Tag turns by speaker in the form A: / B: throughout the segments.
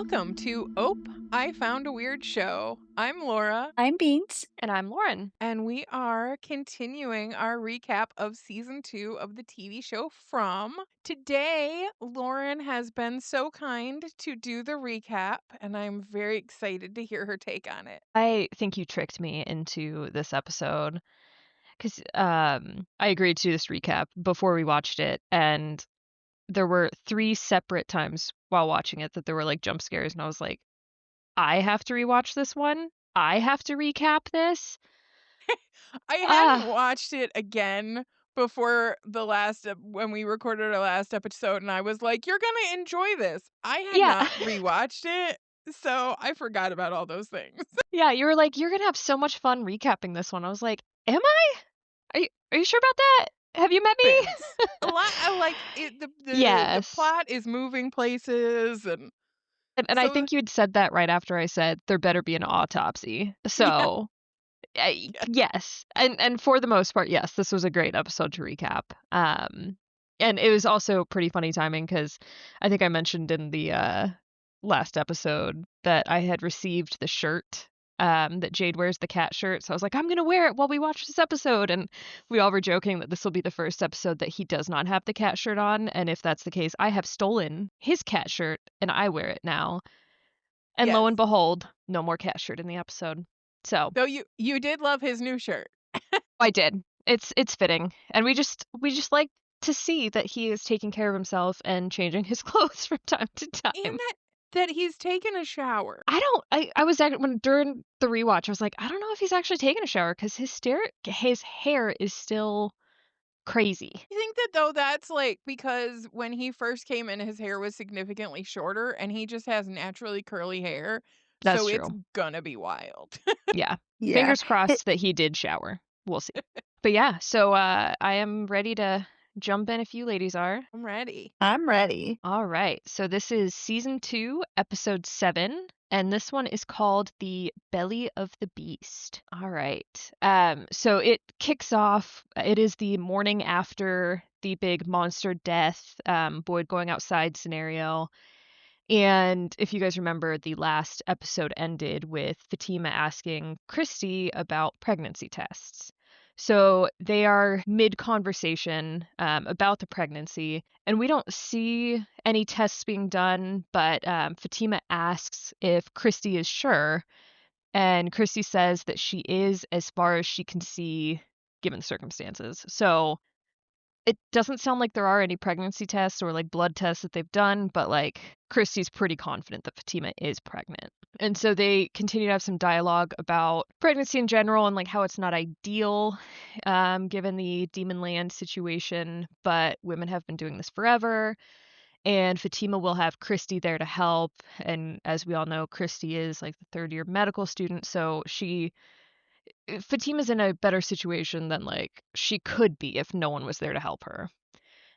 A: Welcome to Ope, I Found a Weird Show. I'm Laura,
B: I'm Beanz.
C: And I'm Lauren.
A: and we are continuing our recap of season 2 of the TV show From. Today, Lauren has been so kind to do the recap, and I'm very excited to hear her take on it.
C: I think you tricked me into this episode because I agreed to this recap before we watched it, and there were 3 separate times while watching it that there were like jump scares, and I was like, I have to rewatch this one. I have to recap this.
A: I hadn't
C: Ah,
A: watched it again before the last when we recorded our last episode, and I was like, "You're gonna enjoy this." I had
C: yeah,
A: not rewatched it, so I forgot about all those things.
C: yeah. You were like, you're gonna have so much fun recapping this one. I was like, am I? Are you sure about that? Have you met me?
A: Happens. A lot I like it the
C: Yes.
A: plot is moving places and
C: And I
A: so
C: think you'd said that right after I said there better be an autopsy.
A: yeah,
C: So
A: yeah.
C: yes, and for the most part, yes, this was a great episode to recap. And it was also pretty funny timing because I think I mentioned in the last episode that I had received the shirt that Jade wears, the cat shirt. So I was like, I'm gonna wear it while we watch this episode, and we all were joking that this will be the first episode that he does not have the cat shirt on, and if that's the case, I have stolen his cat shirt and I wear it now. And lo
A: Yes.
C: and behold, no more cat shirt in the episode. So
A: Though you did love his new shirt.
C: I did. It's fitting. And we just like to see that he is taking care of himself and changing his clothes from time to
A: And
C: time.
A: that he's taken a shower.
C: I was when during the rewatch I was like, I don't know if he's actually taking a shower cuz his hair is still crazy.
A: I think that though that's like because when he first came in his hair was significantly shorter and he just has naturally curly hair,
C: That's
A: so it's
C: true.
A: gonna be wild.
C: Yeah.
B: Yeah.
C: Fingers
B: It,
C: crossed that he did shower. We'll see. But yeah, so I am ready to jump in if you ladies are.
A: I'm ready.
B: I'm ready.
C: All right. So this is season 2, episode 7, and this one is called The Belly of the Beast. All right. So it kicks off, it is the morning after the big monster death, Boyd going outside scenario. And if you guys remember, the last episode ended with Fatima asking Christy about pregnancy tests. So they are mid conversation about the pregnancy, and we don't see any tests being done, but Fatima asks if Christy is sure, and Christy says that she is as far as she can see given the circumstances. So it doesn't sound like there are any pregnancy tests or like blood tests that they've done, but like Christy's pretty confident that Fatima is pregnant. And so they continue to have some dialogue about pregnancy in general and like how it's not ideal given the Demon Land situation, but women have been doing this forever. And Fatima will have Christy there to help. And as we all know, Christy is like the third year medical student. So Fatima's in a better situation than like she could be if no one was there to help her.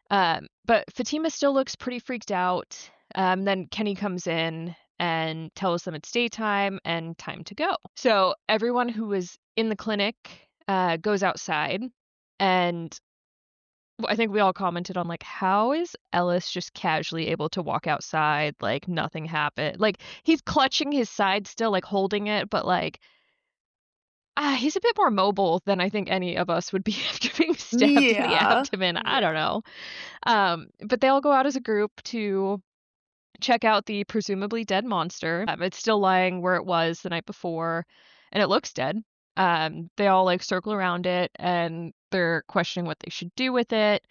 C: But Fatima still looks pretty freaked out. Then Kenny comes in and tells them it's daytime and time to go. So everyone who was in the clinic goes outside, and I think we all commented on like, how is Ellis just casually able to walk outside like nothing happened? Like he's clutching his side still, like holding it, but like he's a bit more mobile than I think any of us would be after being stabbed in the
B: Yeah.
C: abdomen. I don't
A: Yeah.
C: know. But they all go out as a group to check out the presumably dead monster. It's still lying where it was the night before, and it looks dead. They all like circle around it and they're questioning what they should do with it.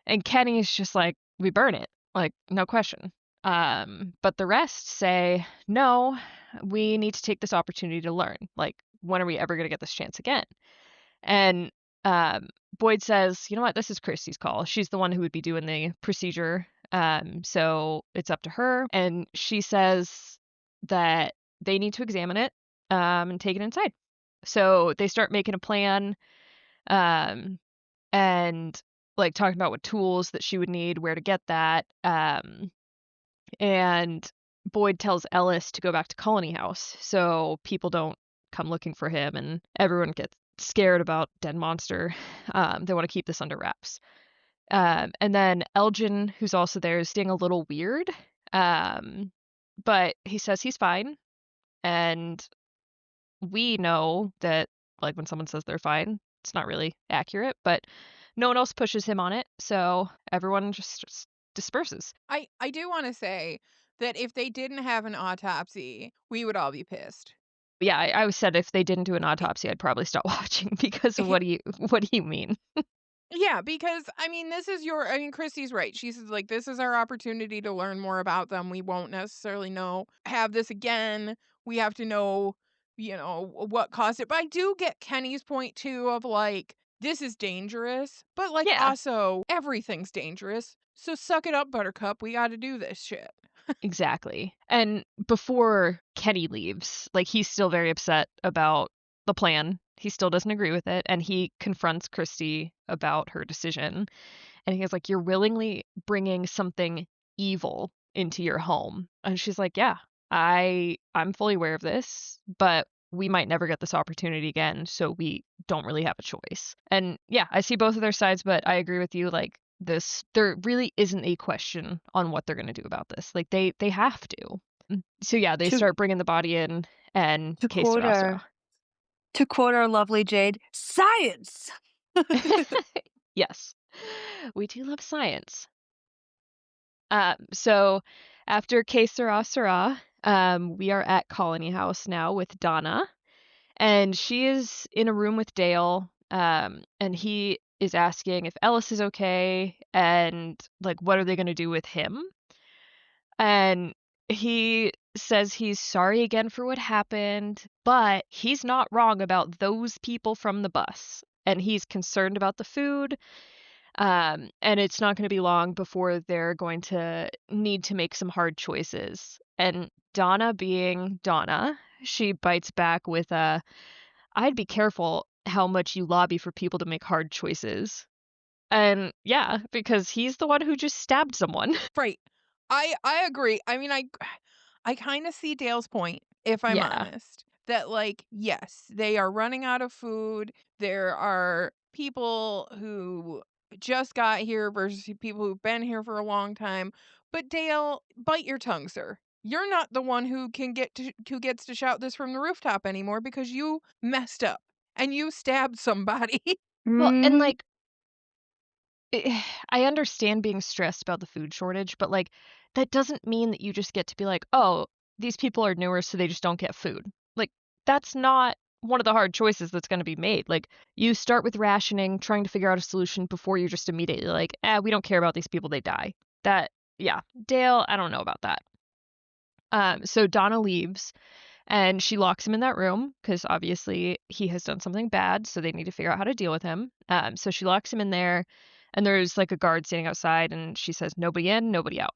C: And Kenny's just like, we burn it, like no question. But the rest say, no, we need to take this opportunity to learn. Like, when are we ever going to get this chance again? And Boyd says, you know what, this is Christy's call. She's the one who would be doing the procedure. So it's up to her. And she says that they need to examine it and take it inside. So they start making a plan um, and like talking about what tools that she would need, where to get that. And Boyd tells Ellis to go back to Colony House so people don't come looking for him and everyone gets scared about dead monster. They want to keep this under wraps. And then Elgin, who's also there, is being a little weird. Um, but he says he's fine, and we know that, like, when someone says they're fine, it's not really accurate, but no one else pushes him on it, so everyone just disperses.
A: I do wanna say that if they didn't have an autopsy, we would all be pissed.
C: Yeah, I said if they didn't do an autopsy, I'd probably stop watching because what do you mean?
A: Yeah, because I mean, this is your I mean, Christy's right. She says, like, this is our opportunity to learn more about them. We won't necessarily have this again. We have to know, what caused it. But I do get Kenny's point too of like, this is dangerous, but like
C: Yeah,
A: also everything's dangerous. So suck it up, Buttercup. We gotta do this shit.
C: exactly. And before Kenny leaves, like, he's still very upset about the plan. He still doesn't agree with it, and he confronts Christy about her decision. And he was like, "You're willingly bringing something evil into your home." And she's like, "Yeah, I'm fully aware of this, but we might never get this opportunity again, so we don't really have a choice." And yeah, I see both of their sides, but I agree with you, like, this there really isn't a question on what they're gonna do about this. Like, they have to. So yeah, they
B: To
C: start bringing the body in and
B: to
C: que
B: quote
C: sera,
B: our
C: sera.
B: to quote our lovely Jade, "Science!"
C: Yes. We do love science. So after Que Sera Sera, we are at Colony House now with Donna, and she is in a room with Dale, and he is asking if Ellis is okay and like what are they going to do with him? And he says he's sorry again for what happened, but he's not wrong about those people from the bus. And he's concerned about the food, and it's not going to be long before they're going to need to make some hard choices. And Donna, being Donna, she bites back with a, "I'd be careful how much you lobby for people to make hard choices." And yeah, because he's the one who just stabbed someone.
A: Right. I agree. I mean, I kind of see Dale's point, if I'm
C: Yeah.
A: honest, that like, yes, they are running out of food. There are people who just got here versus people who've been here for a long time. But Dale, bite your tongue, sir. You're not the one who gets to shout this from the rooftop anymore because you messed up and you stabbed somebody.
C: Well, and
B: Mhm.
C: like I understand being stressed about the food shortage, but, like, that doesn't mean that you just get to be like, "Oh, these people are newer, so they just don't get food." Like, that's not one of the hard choices that's gonna be made. Like, you start with rationing, trying to figure out a solution before you're just immediately like, we don't care about these people, they die." That yeah. Dale, I don't know about that. So Donna leaves, and she locks him in that room because obviously he has done something bad, so they need to figure out how to deal with him. So she locks him in there, and there's like a guard standing outside, and she says, "Nobody in, nobody out."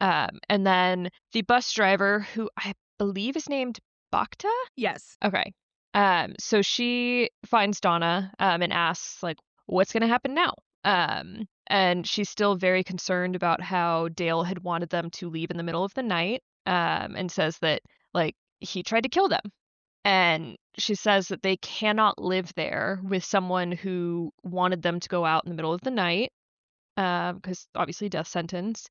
C: And then the bus driver, who I believe is named Bakta.
A: Yes.
C: Okay. So she finds Donna, and asks like, "What's gonna happen now?" And she's still very concerned about how Dale had wanted them to leave in the middle of the night, and says that like he tried to kill them. And she says that they cannot live there with someone who wanted them to go out in the middle of the night, because obviously death sentence.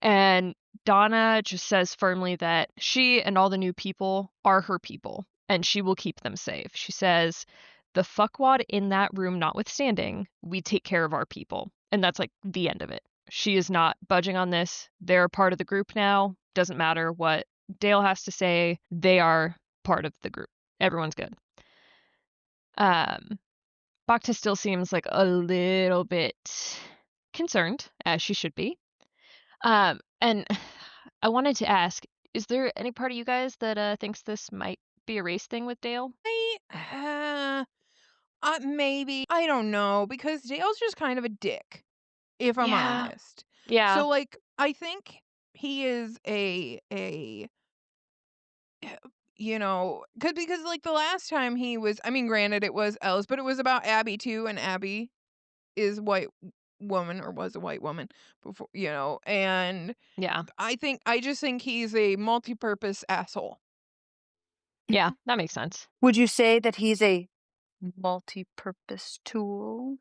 C: And Donna just says firmly that she and all the new people are her people, and she will keep them safe. She says, "The fuckwad in that room notwithstanding, we take care of our people." And that's like the end of it. She is not budging on this. They're a part of the group now. Doesn't matter what Dale has to say. They are part of the group. Everyone's good. Um, Bacta still seems like a little bit concerned, as she should be. And I wanted to ask, is there any part of you guys that thinks this might be a race thing with Dale?
A: I maybe. I don't know because Dale's just kind of a dick, if I'm
C: Yeah.
A: honest.
C: Yeah.
A: So like I think he is a because like the last time he was I mean granted it was Ellis, but it was about Abby too and Abby is white woman or was a white woman before, and
C: Yeah.
A: I just think he's a multi-purpose asshole.
C: Yeah, that makes sense.
B: Would you say that he's a multi-purpose tool?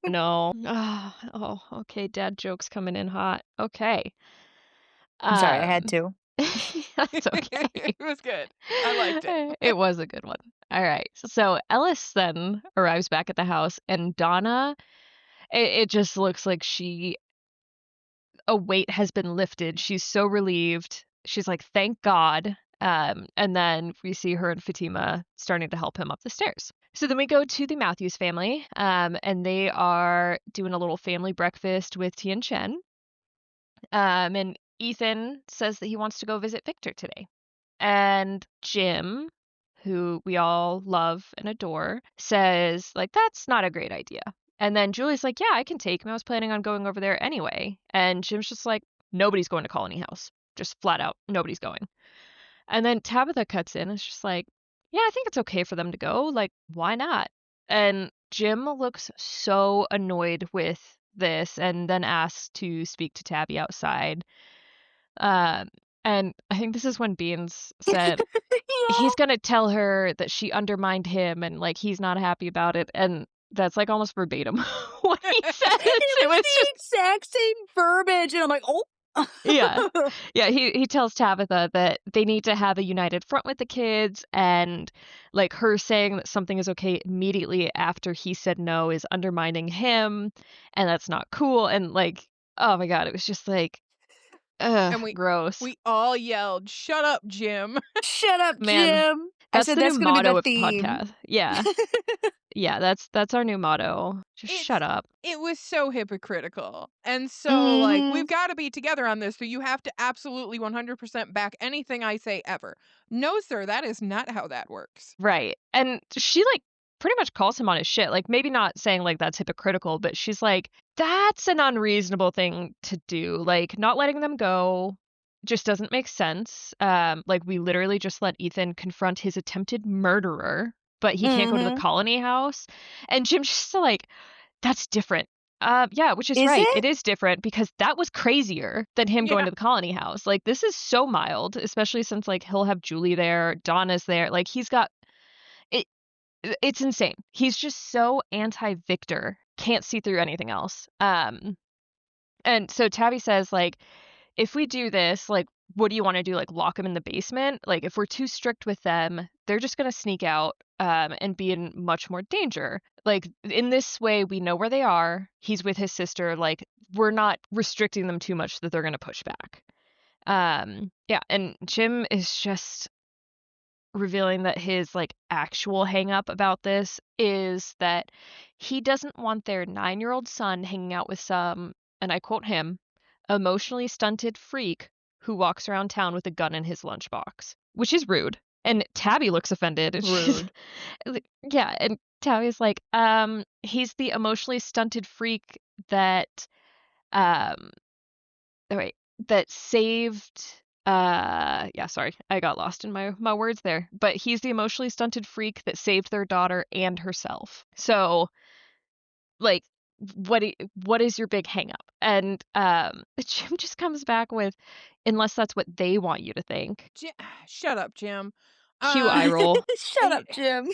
C: No. Oh, okay, dad jokes coming in hot. Okay.
B: I'm sorry, I had
C: Um,
B: to.
C: that's okay.
A: It was good. I liked it.
C: It was a good one. All right. So Ellis then arrives back at the house, and Donna, it just looks like a weight has been lifted. She's so relieved. She's like, thank God. And then we see her and Fatima starting to help him up the stairs. So then we go to the Matthews family, and they are doing a little family breakfast with Tian Chen. And Ethan says that he wants to go visit Victor today. And Jim, who we all love and adore, says, like, that's not a great idea. And then Julie's like, yeah, I can take him. I was planning on going over there anyway. And Jim's just like, nobody's going to Colony House. Just flat out, nobody's going. And then Tabitha cuts in and is just like, yeah, I think it's okay for them to go. Like, why not? And Jim looks so annoyed with this and then asks to speak to Tabby outside. Um, and I think this is when Beans said he's
B: Yeah.
C: gonna tell her that she undermined him and like he's not happy about it. And that's like almost verbatim what he says.
B: It
C: It
B: was
C: was
B: the
C: just
B: exact same verbiage, and I'm like, oh.
C: yeah. Yeah, he tells Tabitha that they need to have a united front with the kids, and like her saying that something is okay immediately after he said no is undermining him, and that's not cool. And like, oh my God, it was just like, ugh,
A: And
C: gross.
A: we all yelled, "Shut up, Jim."
B: Shut up,
C: Man,
B: Jim. I
C: that's
B: said
C: the new
B: that's gonna be
C: motto
B: the
C: of the
B: theme.
C: podcast. Yeah. Yeah, that's our new motto. Just shut
A: It's
C: up.
A: it was so hypocritical. And so like
B: Mm-hmm.
A: we've got to be together on this, so you have to absolutely 100% back anything I say ever. No, sir, that is not how that works.
C: Right. And she like pretty much calls him on his shit. Like maybe not saying like that's hypocritical, but she's like, that's an unreasonable thing to do. Like not letting them go just doesn't make sense. Like we literally just let Ethan confront his attempted murderer, but he can't go to the
B: Mm-hmm.
C: colony house. And Jim's just like, that's different. Yeah, which is
B: Is
C: right.
B: it?
C: It is different because that was crazier than him going
A: Yeah.
C: to the colony house. Like this is so mild, especially since like he'll have Julie there, Donna's there. Like he's got it. It's insane. He's just so anti-Victor. Can't see through anything else. And so Tabby says like, if we do this, like, what do you want to do? Like, lock him in the basement? Like, if we're too strict with them, they're just going to sneak out and be in much more danger. Like, in this way, we know where they are. He's with his sister. Like, we're not restricting them too much that they're going to push back. Yeah, and Jim is just revealing that his like actual hang up about this is that he doesn't want their 9-year-old son hanging out with some, and I quote him, emotionally stunted freak who walks around town with a gun in his lunchbox, which is rude. And Tabby looks offended. And she's
A: Rude.
C: like, yeah, and Tabby's like, he's the emotionally stunted freak that um wait, that saved yeah, sorry. I got lost in my words there. But he's the emotionally stunted freak that saved their daughter and herself. So, like what is your big hang up? And Jim just comes back with unless that's what they want you to think.
A: Shut up, Jim.
C: Cue
A: Uh
C: eye roll.
B: Shut up, Jim.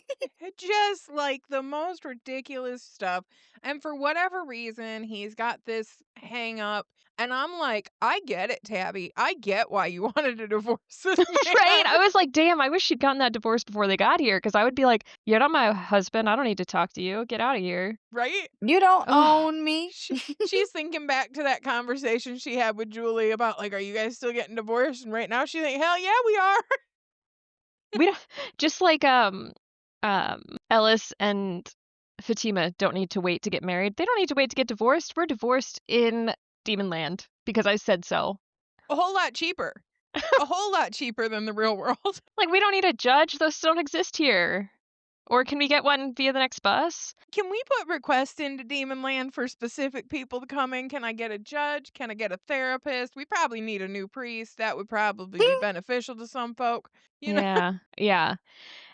A: just like the most ridiculous stuff. And for whatever reason, he's got this hang up. And I'm like, I get it, Tabby. I get why you wanted to divorce this
C: Right?
A: man.
C: I was like, damn, I wish she'd gotten that divorce before they got here, because I would be like, you're not my husband. I don't need to talk to you. Get out of here.
A: Right?
B: You don't
C: Ugh.
B: own me.
A: She's thinking back to that conversation she had with Julie about like, are you guys still getting divorced? And right now she's like, hell yeah, we are.
C: We don't, just like Ellis and Fatima don't need to wait to get married. They don't need to wait to get divorced. We're divorced in Demon Land because I said so.
A: A whole lot cheaper. A whole lot cheaper than the real world.
C: Like we don't need a judge. Those don't exist here. Or can we get one via the next bus?
A: Can we put requests into Demon Land for specific people to come in? Can I get a judge? Can I get a therapist? We probably need a new priest. That would probably be beneficial to some folk. You know?
C: Yeah, yeah.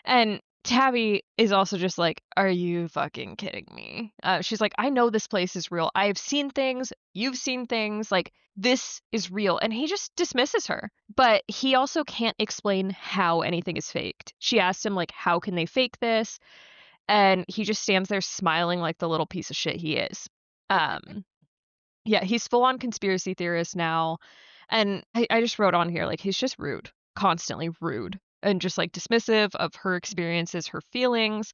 C: And Tabby is also just like, are you fucking kidding me? She's like, I know this place is real. I've seen things. You've seen things. Like, this is real. And he just dismisses her. But he also can't explain how anything is faked. She asked him, like, how can they fake this? And he just stands there smiling like the little piece of shit he is. Yeah, he's full on conspiracy theorist now. And I just wrote on here, like, he's just rude, constantly rude, and just like dismissive of her experiences, her feelings.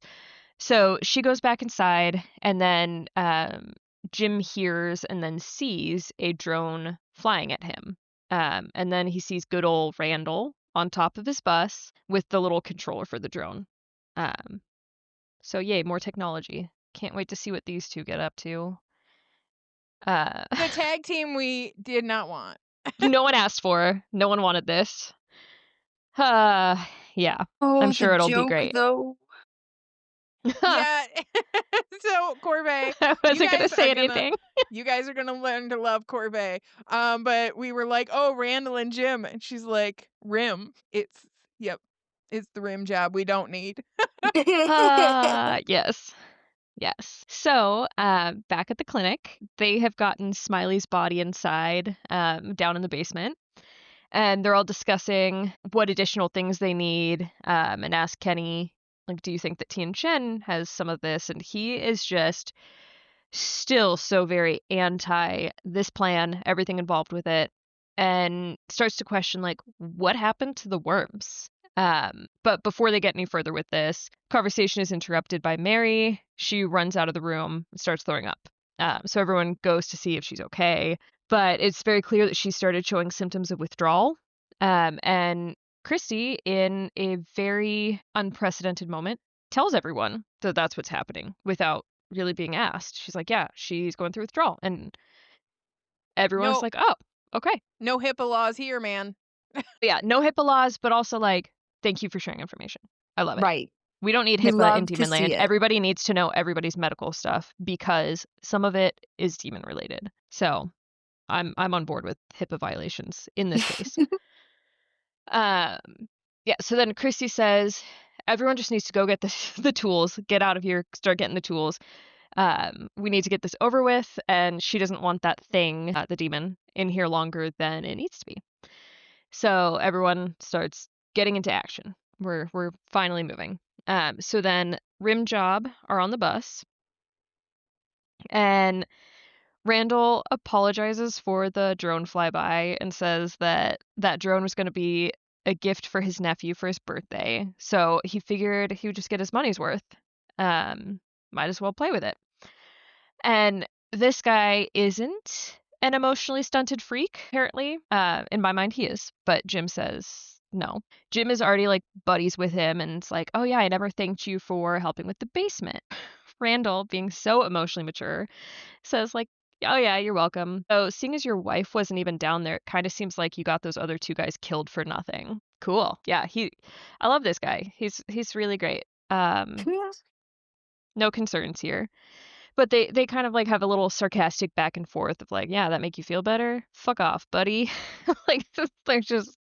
C: So she goes back inside, and then Jim hears and then sees a drone flying at him. And then he sees good old Randall on top of his bus with the little controller for the drone. Um, so yay, more technology. Can't wait to see what these two get up to.
A: The tag team we did not want.
C: No one asked for. No one wanted this. Uh, yeah. I'm
B: Oh, the
C: sure it'll be
B: joke,
C: great.
B: though.
A: Yeah. So Corvée,
C: I
A: you
C: wasn't gonna
A: guys are
C: say
A: gonna
C: anything.
A: you guys are gonna learn to love Corvée. But we were like, oh, Randall and Jim, and she's like, Rim. Yep, it's the rim job we don't need.
C: Yes. Yes. So, back at the clinic, they have gotten Smiley's body inside, down in the basement, and they're all discussing what additional things they need, and ask Kenny, like, do you think that Tien Shen has some of this? And he is just still so very anti this plan, everything involved with it, and starts to question, like, what happened to the worms? But before they get any further with this, conversation is interrupted by Mary. She runs out of the room and starts throwing up. So everyone goes to see if she's okay, but it's very clear that she started showing symptoms of withdrawal. And Christy, in a very unprecedented moment, tells everyone that that's what's happening without really being asked. She's like, yeah, she's going through withdrawal. And everyone's
A: No,
C: like, oh, okay.
A: no HIPAA laws here, man.
C: But yeah, no HIPAA laws, but also like, thank you for sharing information. I love it.
B: Right.
C: We don't need
B: We
C: HIPAA in
B: love to
C: Demon
B: see
C: Land.
B: it.
C: Everybody needs to know everybody's medical stuff because some of it is demon related. So I'm on board with HIPAA violations in this case. um, yeah. So then Christy says everyone just needs to go get the tools, get out of here, start getting the tools. We need to get this over with, and she doesn't want that thing, the demon, in here longer than it needs to be. So everyone starts getting into action. We're finally moving. So then Rim Job are on the bus, and Randall apologizes for the drone flyby and says that that drone was going to be a gift for his nephew for his birthday. So he figured he would just get his money's worth. Might as well play with it. And this guy isn't an emotionally stunted freak, apparently. In my mind, he is, but Jim says no. Jim is already like buddies with him, and it's like, oh yeah, I never thanked you for helping with the basement. Randall, being so emotionally mature, says like, oh yeah, you're welcome. So seeing as your wife wasn't even down there, it kind of seems like you got those other two guys killed for nothing. Cool. Yeah, I love this guy. He's really great. No concerns here. But they kind of like have a little sarcastic back and forth of like, yeah, that make you feel better? Fuck off, buddy. Like they're just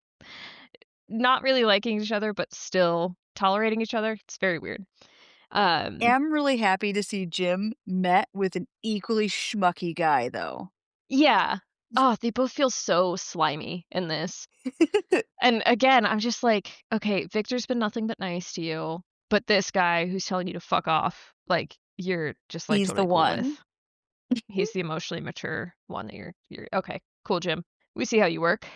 C: not really liking each other, but still tolerating each other. It's very weird.
B: I'm really happy to see Jim met with an equally schmucky guy, though.
C: Yeah. Oh, they both feel so slimy in this. And again, I'm just like, okay, Victor's been nothing but nice to you, but this guy who's telling you to fuck off, like you're just like
B: He's the
C: totally cool with.
B: one.
C: He's the emotionally mature one that you're okay. Cool, Jim. We see how you work.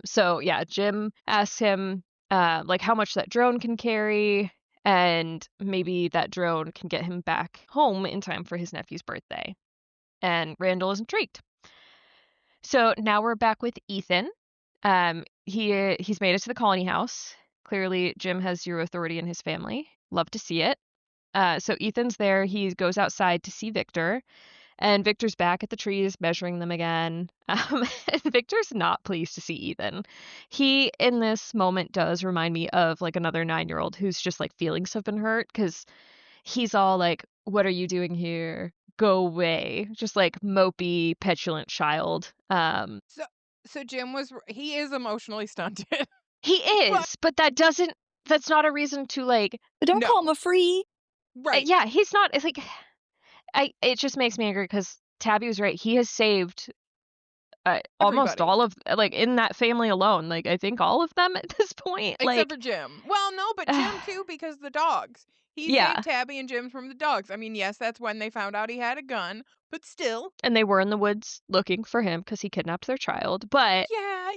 C: So yeah, Jim asks him like how much that drone can carry, and maybe that drone can get him back home in time for his nephew's birthday. And Randall is intrigued. So now we're back with Ethan. He's made it to the colony house. Clearly, Jim has zero authority in his family. Love to see it. So Ethan's there. He goes outside to see Victor, and Victor's back at the trees measuring them again. And Victor's not pleased to see Ethan. He, in this moment, does remind me of like another 9-year-old who's just like feelings have been hurt because he's all like, "What are you doing here? Go away!" Just like mopey, petulant child.
A: So Jim he is emotionally stunted.
C: He
A: But
C: is, but that's not a reason to like,
B: But don't call
A: no.
B: him a free.
A: Right.
C: yeah, he's not. It's like, it just makes me angry because Tabby was right. He has saved almost
A: Everybody.
C: all of, like, in that family alone, like I think all of them at this point.
A: Except
C: Like,
A: for Jim. Well, no, but Jim too, because the dogs. He
C: Yeah,
A: saved Tabby and Jim from the dogs. I mean, yes, that's when they found out he had a gun, but still.
C: and they were in the woods looking for him because he kidnapped their child, but
A: Yeah,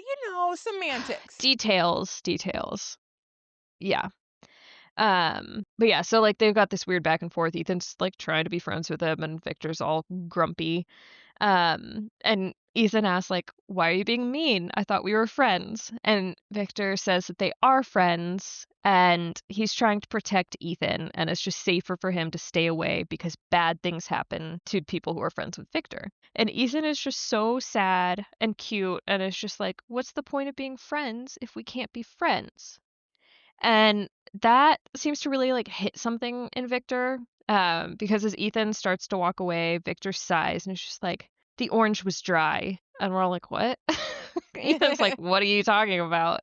A: semantics.
C: details. Yeah. But yeah, so, like, they've got this weird back and forth. Ethan's, like, trying to be friends with him, and Victor's all grumpy. And Ethan asks, like, "Why are you being mean? I thought we were friends." And Victor says that they are friends, and he's trying to protect Ethan, and it's just safer for him to stay away because bad things happen to people who are friends with Victor. And Ethan is just so sad and cute, and it's just like, what's the point of being friends if we can't be friends? And that seems to really, like, hit something in Victor, because as Ethan starts to walk away, Victor sighs and is just like, "The orange was dry." And we're all like, "What?" Ethan's like, "What are you talking about?"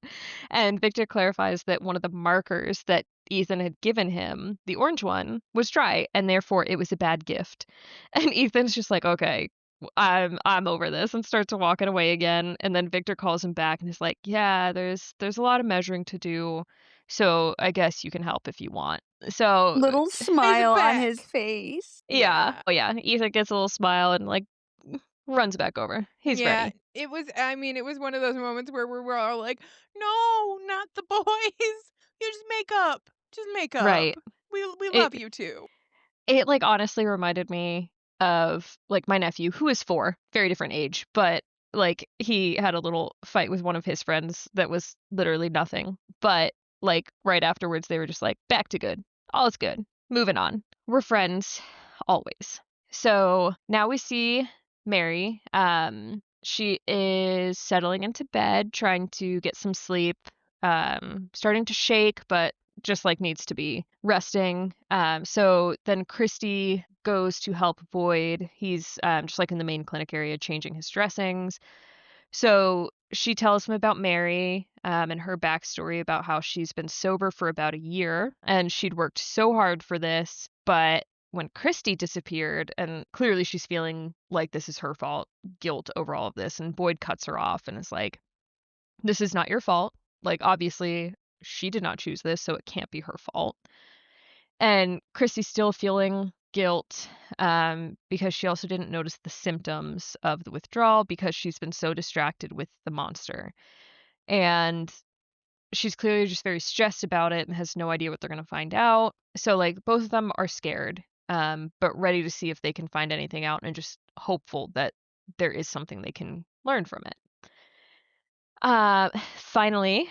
C: And Victor clarifies that one of the markers that Ethan had given him, the orange one, was dry, and therefore it was a bad gift. And Ethan's just like, "Okay, I'm over this," and starts walking away again. And then Victor calls him back and is like, "Yeah, there's a lot of measuring to do. So I guess you can help if you want." So
B: Little
A: He's
B: smile on his
A: back.
B: face.
C: yeah.
A: Yeah.
C: Oh yeah. Ethan gets a little smile and like runs back over. He's
A: Yeah,
C: ready.
A: it was one of those moments where we were all like, "No, not the boys. You just make up. Just make up.
C: Right.
A: We
C: It
A: love you too."
C: it like honestly reminded me of like my nephew who is 4, very different age, but like he had a little fight with one of his friends that was literally nothing. But like right afterwards they were just like back to good. All is good. Moving on. We're friends always. So now we see Mary. She is settling into bed, trying to get some sleep, starting to shake, but just like needs to be resting. So then Christy goes to help Boyd. He's just like in the main clinic area changing his dressings. So she tells him about Mary and her backstory about how she's been sober for about a year and she'd worked so hard for this, but when Christy disappeared, and clearly she's feeling like this is her fault, guilt over all of this, and Boyd cuts her off and is like, "This is not your fault. Like, obviously, she did not choose this, so it can't be her fault." And Christy's still feeling guilt because she also didn't notice the symptoms of the withdrawal because she's been so distracted with the monster. And she's clearly just very stressed about it and has no idea what they're going to find out. So, like, both of them are scared, but ready to see if they can find anything out and just hopeful that there is something they can learn from it. Finally,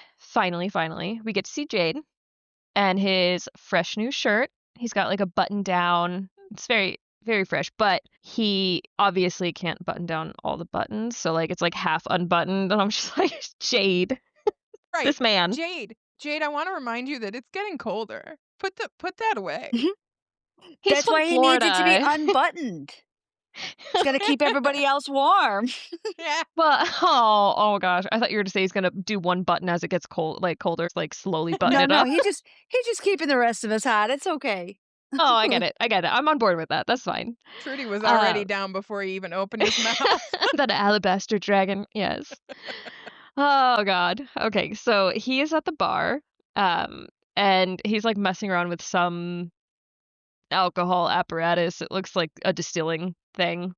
C: we get to see Jade and his fresh new shirt. He's got like a button down. It's very, very fresh, but he obviously can't button down all the buttons. So like it's like half unbuttoned. And I'm just like, Jade,
A: Right.
C: this man.
A: Jade, I wanna remind you that it's getting colder. Put that away.
C: He's
B: That's
C: from
B: why he needs it to be
C: Florida.
B: unbuttoned. He's gotta keep everybody else warm.
A: Yeah.
C: Well, oh gosh. I thought you were to say he's gonna do one button as it gets colder, like slowly button
B: No,
C: it
B: no,
C: up.
B: he's just keeping the rest of us hot. It's okay.
C: Oh, I get it. I get it. I'm on board with that. That's fine.
A: Trudy was
C: Uh,
A: already down before he even opened his mouth.
C: that alabaster dragon. Yes. Oh god. Okay, so he is at the bar, um, and he's like messing around with some alcohol apparatus. It looks like a distilling thing.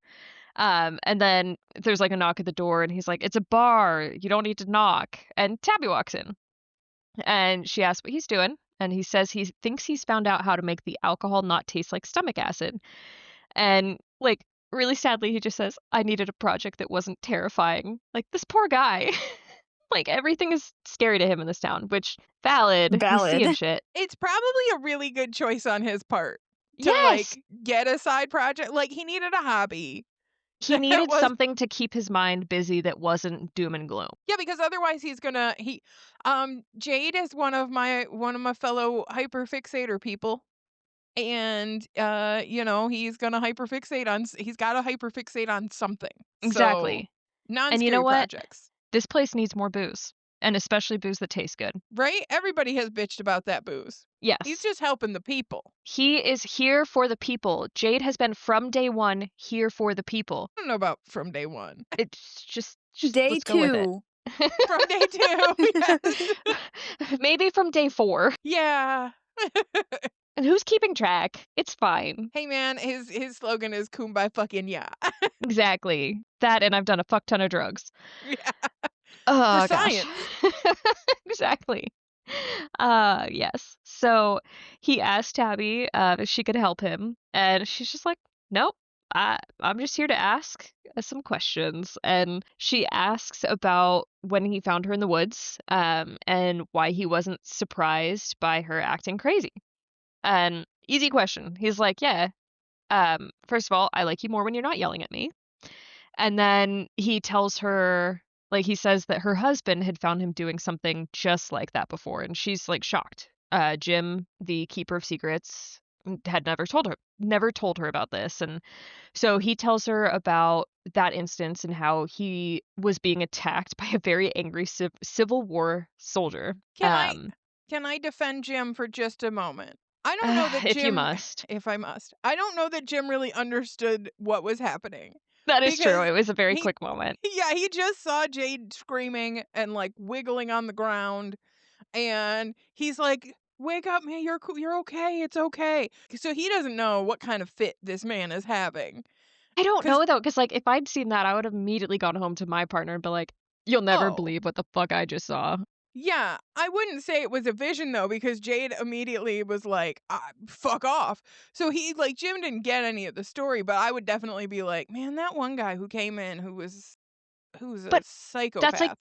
C: And then there's like a knock at the door, and he's like, "It's a bar. You don't need to knock." And Tabby walks in, and she asks what he's doing, and he says he thinks he's found out how to make the alcohol not taste like stomach acid. And like really sadly, he just says, "I needed a project that wasn't terrifying." Like this poor guy. Like everything is scary to him in this town, which valid. He's seeing
B: Valid.
C: shit.
A: It's probably a really good choice on his part to,
C: Yes.
A: get a side project. Like, he needed a hobby
C: He
A: that
C: needed
A: was
C: something to keep his mind busy that wasn't doom and gloom.
A: yeah, because otherwise Jade is one of my fellow hyperfixator people, and, he's gonna he's gotta hyperfixate on something. So,
C: Exactly. And you know
A: non-scary
C: what?
A: projects,
C: This place needs more booze, and especially booze that tastes good.
A: right? Everybody has bitched about that booze. He's
C: Yes.
A: just helping the people.
C: He is here for the people. Jade has been from day one here for the people.
A: I don't know about from day 1.
C: It's just
B: Day
C: let's go with it.
B: 2.
A: From day 2, yes.
C: Maybe from day 4.
A: Yeah.
C: And who's keeping track? It's fine.
A: Hey man, his slogan is "Kumbaya fucking yeah."
C: Exactly. That and I've done a fuck ton of drugs.
A: Yeah, for
C: Oh gosh.
A: science.
C: Exactly. Yes. So he asked Tabby if she could help him, and she's just like, "Nope. I'm just here to ask some questions." And she asks about when he found her in the woods, and why he wasn't surprised by her acting crazy. And easy question. He's like, "Yeah. First of all, I like you more when you're not yelling at me." And then he tells her, like, he says that her husband had found him doing something just like that before, and she's, like, shocked. Jim, the keeper of secrets, had never told her about this, and so he tells her about that instance and how he was being attacked by a very angry Civil War soldier.
A: Can I can I defend Jim for just a moment? I don't know that
C: If you
A: Jim
C: must.
A: if I must. I don't know that Jim really understood what was happening
C: That is true,
A: because
C: it was a very
A: he
C: quick moment.
A: yeah, he just saw Jade screaming and like wiggling on the ground and he's like, "Wake up, man. You're cool. You're okay. It's okay." So he doesn't know what kind of fit this man is having.
C: I don't
A: Cuz
C: know though, because like, if I'd seen that, I would have immediately gone home to my partner and be like, "You'll never
A: oh,
C: believe what the fuck I just saw."
A: yeah, I wouldn't say it was a vision though, because Jade immediately was like, "Fuck off." So he like Jim didn't get any of the story, but I would definitely be like, "Man, that one guy who came in who's a
C: But that's like
A: psychopath."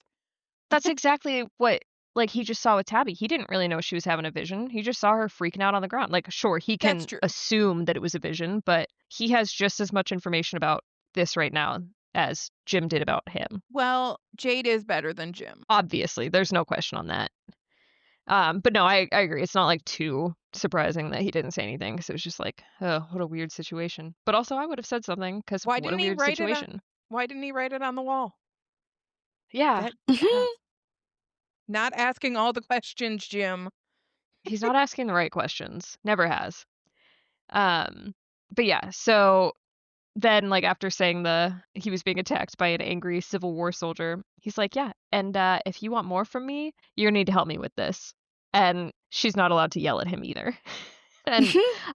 C: that's exactly what, like, he just saw with Tabby. He didn't really know she was having a vision. He just saw her freaking out on the ground. Like, sure, he
A: That's
C: can
A: true.
C: assume that it was a vision, but he has just as much information about this right now as Jim did about him.
A: Well, Jade is better than Jim.
C: Obviously, there's no question on that. But no, I agree. It's not, like, too surprising that he didn't say anything because it was just like, "Oh, what a weird situation." But also, I would have said something because
A: Why
C: what a
A: didn't he
C: weird
A: write it on
C: situation.
A: why didn't he write it on the wall?
C: Yeah.
A: That not asking all the questions, Jim.
C: He's not asking the right questions. Never has. Um, but yeah, so then, like, after saying he was being attacked by an angry Civil War soldier, he's like, "Yeah, and, if you want more from me, you're gonna need to help me with this." And she's not allowed to yell at him either. And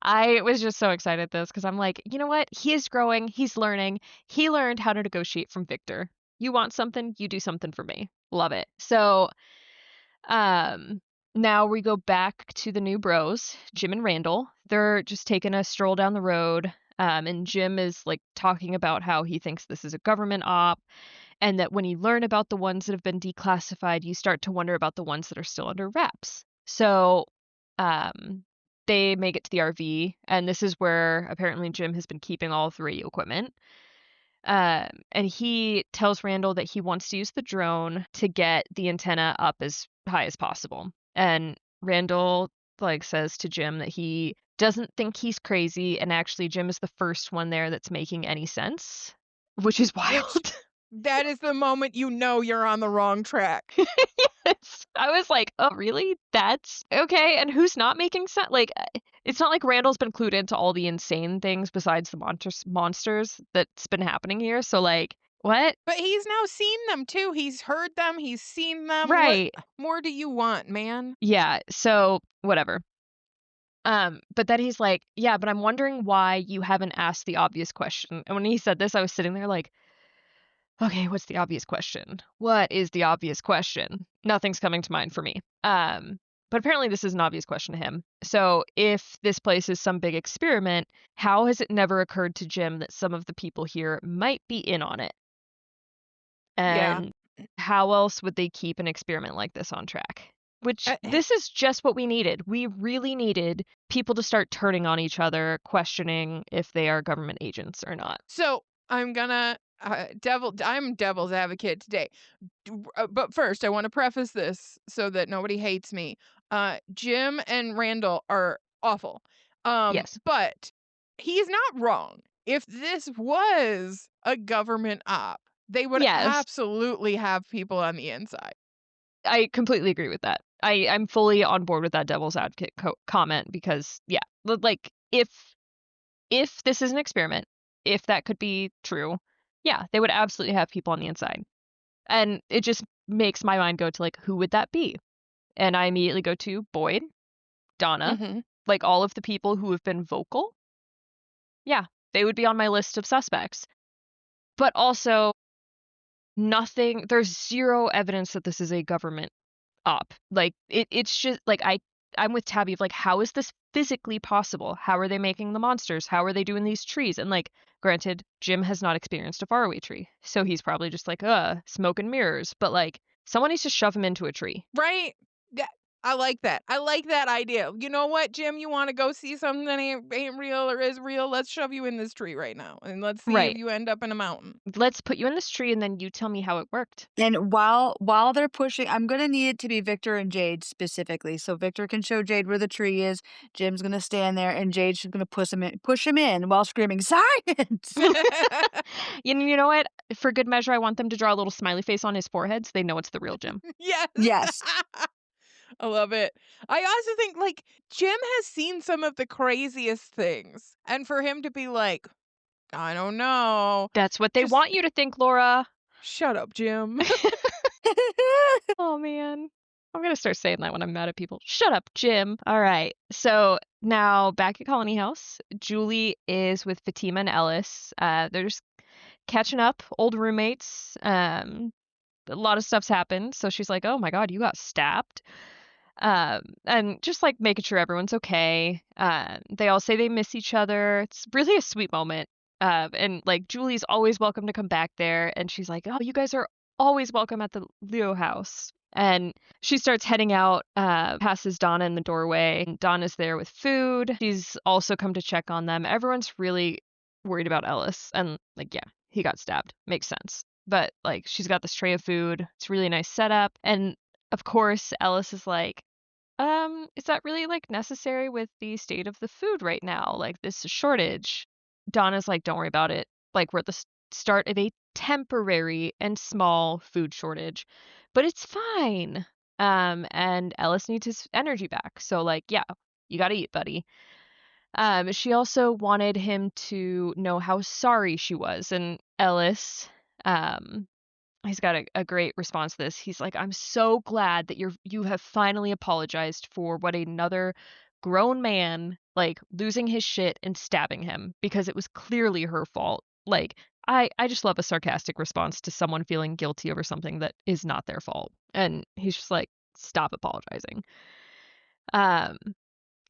C: I was just so excited at this because 'cause I'm like, "You know what? He is growing, he's learning. He learned how to negotiate from Victor. You want something, you do something for me." Love it. So, um, now we go back to the new bros, Jim and Randall. They're just taking a stroll down the road. And Jim is like talking about how he thinks this is a government op, and that when you learn about the ones that have been declassified, you start to wonder about the ones that are still under wraps. So, um, they make it to the RV, and this is where apparently Jim has been keeping all of the radio equipment. And he tells Randall that he wants to use the drone to get the antenna up as high as possible. And Randall like says to Jim that he doesn't think he's crazy, and actually Jim is the first one there that's making any sense, which is
A: Which
C: wild.
A: that is the moment you know you're on the wrong track.
C: Yes. I was like, "Oh, really? That's okay." And who's not making sense? Like, it's not like Randall's been clued into all the insane things besides the monsters that's been happening here. So, like, what?
A: But he's now seen them too. He's heard them, he's seen them. What
C: Right.
A: more do you want, man?
C: Yeah. So, whatever. But then he's like, "Yeah, but I'm wondering why you haven't asked the obvious question." And when he said this, I was sitting there like, okay, what's the obvious question? What is the obvious question? Nothing's coming to mind for me. But apparently this is an obvious question to him. So if this place is some big experiment, how has it never occurred to Jim that some of the people here might be in on it?
A: Yeah.
C: And how else would they keep an experiment like this on track? Which
A: Uh, eh,
C: this is just what we needed. We really needed people to start turning on each other, questioning if they are government agents or not.
A: so I'm gonna I'm devil's advocate today. But first, I want to preface this so that nobody hates me. Jim and Randall are awful.
C: Yes.
A: But he's not wrong. If this was a government op, they would
C: Yes.
A: absolutely have people on the inside.
C: I completely agree with that. I'm fully on board with that devil's advocate comment because yeah, like if this is an experiment, if that could be true, yeah, they would absolutely have people on the inside. And it just makes my mind go to like who would that be? And I immediately go to Boyd, Donna.
A: Hmm.
C: like all of the people who have been vocal, yeah, they would be on my list of suspects. But also there's zero evidence that this is a government op. Like it's just like I'm with Tabby of like, how is this physically possible? How are they making the monsters? How are they doing these trees? And like, granted, Jim has not experienced a faraway tree, so he's probably just like, smoke and mirrors. But like, someone needs to shove him into a tree.
A: Right? Yeah, I like that. I like that idea. You know what, Jim? You want to go see something that ain't real or is real? Let's shove you in this tree right now, and let's see if
C: Right.
A: you end up in a mountain.
C: Let's put you in this tree and then you tell me how it worked.
B: And while they're pushing, I'm gonna need it to be Victor and Jade specifically. So Victor can show Jade where the tree is. Jim's gonna stand there, and Jade's just gonna push him in while screaming science.
C: You know what? For good measure, I want them to draw a little smiley face on his forehead so they know it's the real Jim.
A: Yes.
B: Yes.
A: I love it. I also think, like, Jim has seen some of the craziest things. And for him to be like, I don't know.
C: That's what they
A: Just
C: want you to think, Laura.
A: shut up, Jim.
C: Oh, man. I'm going to start saying that when I'm mad at people. Shut up, Jim. All right. So now back at Colony House, Julie is with Fatima and Ellis. They're just catching up, old roommates. A lot of stuff's happened. So she's like, oh my God, you got stabbed. And just like making sure everyone's okay. They all say they miss each other. It's really a sweet moment. And like Julie's always welcome to come back there. And she's like, oh, you guys are always welcome at the Leo house. And she starts heading out, passes Donna in the doorway. And Donna's there with food. She's also come to check on them. Everyone's really worried about Ellis. And like, yeah, he got stabbed. Makes sense. But like, she's got this tray of food. It's a really nice setup. And of course, Ellis is like, is that really like necessary with the state of the food right now? Like, this is a shortage. Donna's like, don't worry about it. Like, we're at the start of a temporary and small food shortage, but it's fine. And Ellis needs his energy back. So like, yeah, you gotta eat, buddy. She also wanted him to know how sorry she was, and Ellis, he's got a great response to this. He's like, I'm so glad that you have finally apologized for what another grown man, like, losing his shit and stabbing him, because it was clearly her fault. Like, I just love a sarcastic response to someone feeling guilty over something that is not their fault. And he's just like, stop apologizing. Um,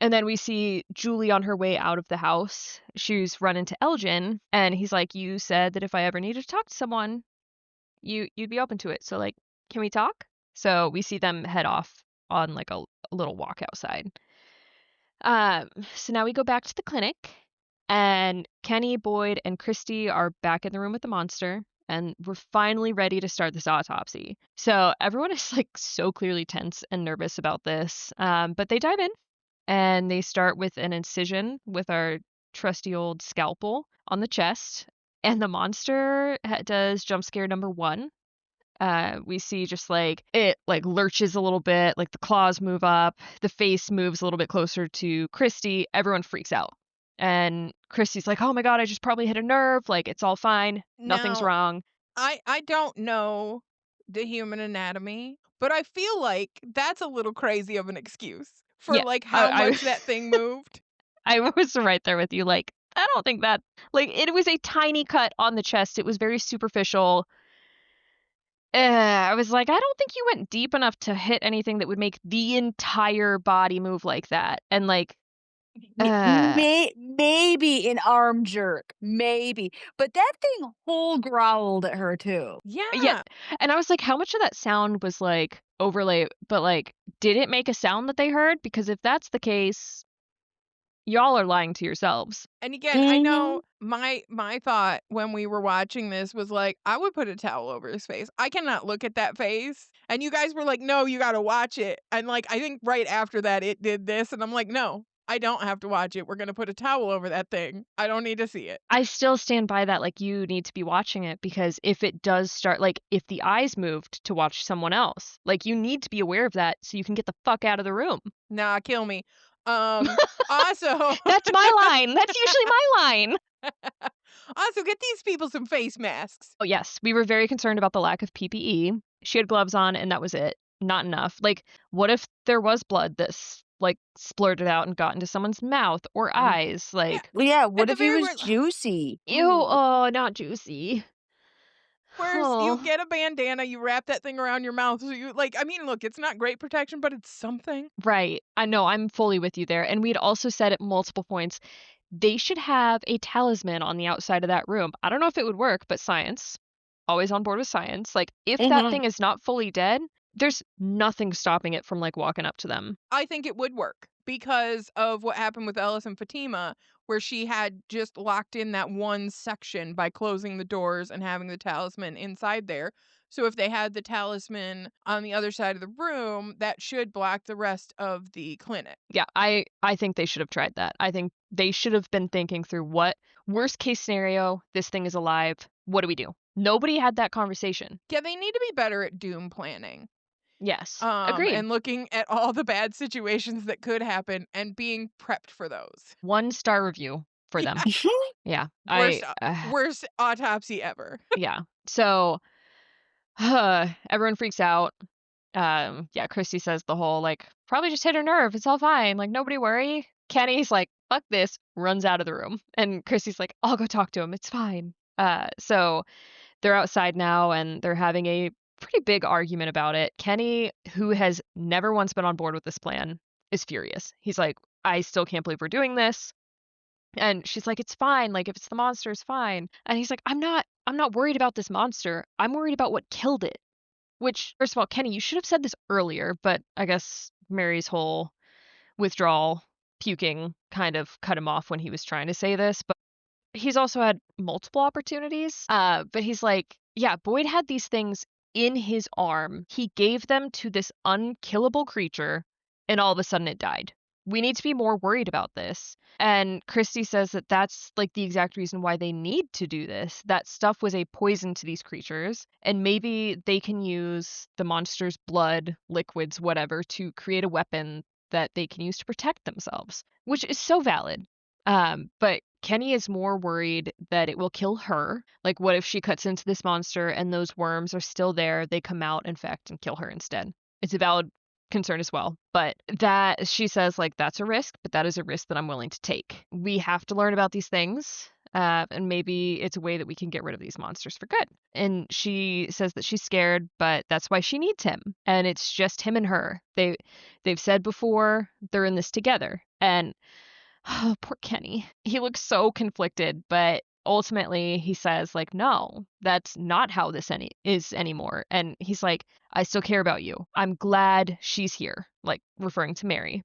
C: and then we see Julie on her way out of the house. She's run into Elgin, and he's like, you said that if I ever needed to talk to someone, you'd be open to it. So like, can we talk? So we see them head off on like a little walk outside. So now we go back to the clinic, and Kenny, Boyd, and Christy are back in the room with the monster, and we're finally ready to start this autopsy. So everyone is like so clearly tense and nervous about this. But they dive in, and they start with an incision with our trusty old scalpel on the chest. And the monster does jump scare number 1. We see just like it like lurches a little bit, like the claws move up, the face moves a little bit closer to Christy. Everyone freaks out. And Christy's like, oh my God, I just probably hit a nerve. Like, it's all fine. Nothing's
A: Now,
C: wrong.
A: I don't know the human anatomy, but I feel like that's a little crazy of an excuse for
C: Yeah,
A: like how much that thing moved.
C: I was right there with you. Like, I don't think that, like, it was a tiny cut on the chest. It was very superficial. I was like, I don't think you went deep enough to hit anything that would make the entire body move like that. And like,
B: Maybe an arm jerk, maybe, but that thing whole growled at her too.
C: yeah.
A: Yeah.
C: And I was like, how much of that sound was like overlay? But like, did it make a sound that they heard? Because if that's the case, y'all are lying to yourselves.
A: And again, I know my thought when we were watching this was like, I would put a towel over his face. I cannot look at that face. And you guys were like, no, you got to watch it. And like, I think right after that, it did this. And I'm like, no, I don't have to watch it. We're going to put a towel over that thing. I don't need to see it.
C: I still stand by that. Like, you need to be watching it, because if it does start, like, if the eyes moved to watch someone else, like, you need to be aware of that so you can get the fuck out of the room.
A: Nah, kill me. Also,
C: That's my line. That's usually my line.
A: also get these people some face masks.
C: Oh, yes. We were very concerned about the lack of PPE. She had gloves on, and that was it. Not enough. Like, what if there was blood this like splurted out and got into someone's mouth or eyes.
A: Yeah,
C: Like,
B: Well, yeah,
A: at
B: what
A: the
B: if he
A: very
B: was
A: worst.
B: juicy?
C: ew,
A: Ooh.
C: oh, not juicy.
A: Worse, you
C: Oh.
A: get a bandana, you wrap that thing around your mouth, so you like, I mean, look, it's not great protection, but it's something.
C: Right. I know, I'm fully with you there. And we'd also said at multiple points, they should have a talisman on the outside of that room. I don't know if it would work, but science, always on board with science. Like, if that
B: Mhm.
C: thing is not fully dead, there's nothing stopping it from like walking up to them.
A: I think it would work because of what happened with Ellis and Fatima, where she had just locked in that one section by closing the doors and having the talisman inside there. So if they had the talisman on the other side of the room, that should block the rest of the clinic.
C: Yeah, I think they should have tried that. I think they should have been thinking through what worst case scenario, this thing is alive. What do we do? Nobody had that conversation.
A: Yeah, they need to be better at doom planning.
C: Yes. Agreed.
A: And looking at all the bad situations that could happen and being prepped for those.
C: 1-star review for them. Yeah.
A: Worst worst autopsy ever.
C: Yeah. So everyone freaks out. Yeah, Christy says the whole like probably just hit her nerve. It's all fine. Like nobody worry. Kenny's like fuck this, runs out of the room, and Christy's like I'll go talk to him. It's fine. So they're outside now and they're having a pretty big argument about it. Kenny, who has never once been on board with this plan, is furious. He's like, I still can't believe we're doing this. And she's like, it's fine. Like if it's the monster, it's fine. And he's like, I'm not worried about this monster. I'm worried about what killed it. Which, first of all, Kenny, you should have said this earlier, but I guess Mary's whole withdrawal, puking kind of cut him off when he was trying to say this. But he's also had multiple opportunities. But he's like, yeah, Boyd had these things in his arm. He gave them to this unkillable creature, and all of a sudden it died. We need to be more worried about this. And Christy says that that's like the exact reason why they need to do this. That stuff was a poison to these creatures, and maybe they can use the monster's blood, liquids, whatever, to create a weapon that they can use to protect themselves, which is so valid. But Kenny is more worried that it will kill her. Like, what if she cuts into this monster and those worms are still there? They come out, infect, and kill her instead. It's a valid concern as well. But that, she says, like, that's a risk, but that is a risk that I'm willing to take. We have to learn about these things. And maybe it's a way that we can get rid of these monsters for good. And she says that she's scared, but that's why she needs him. And it's just him and her. They've said before they're in this together. And oh, poor Kenny. He looks so conflicted, but ultimately he says like, no, that's not how this is anymore. And he's like, I still care about you. I'm glad she's here, like referring to Mary.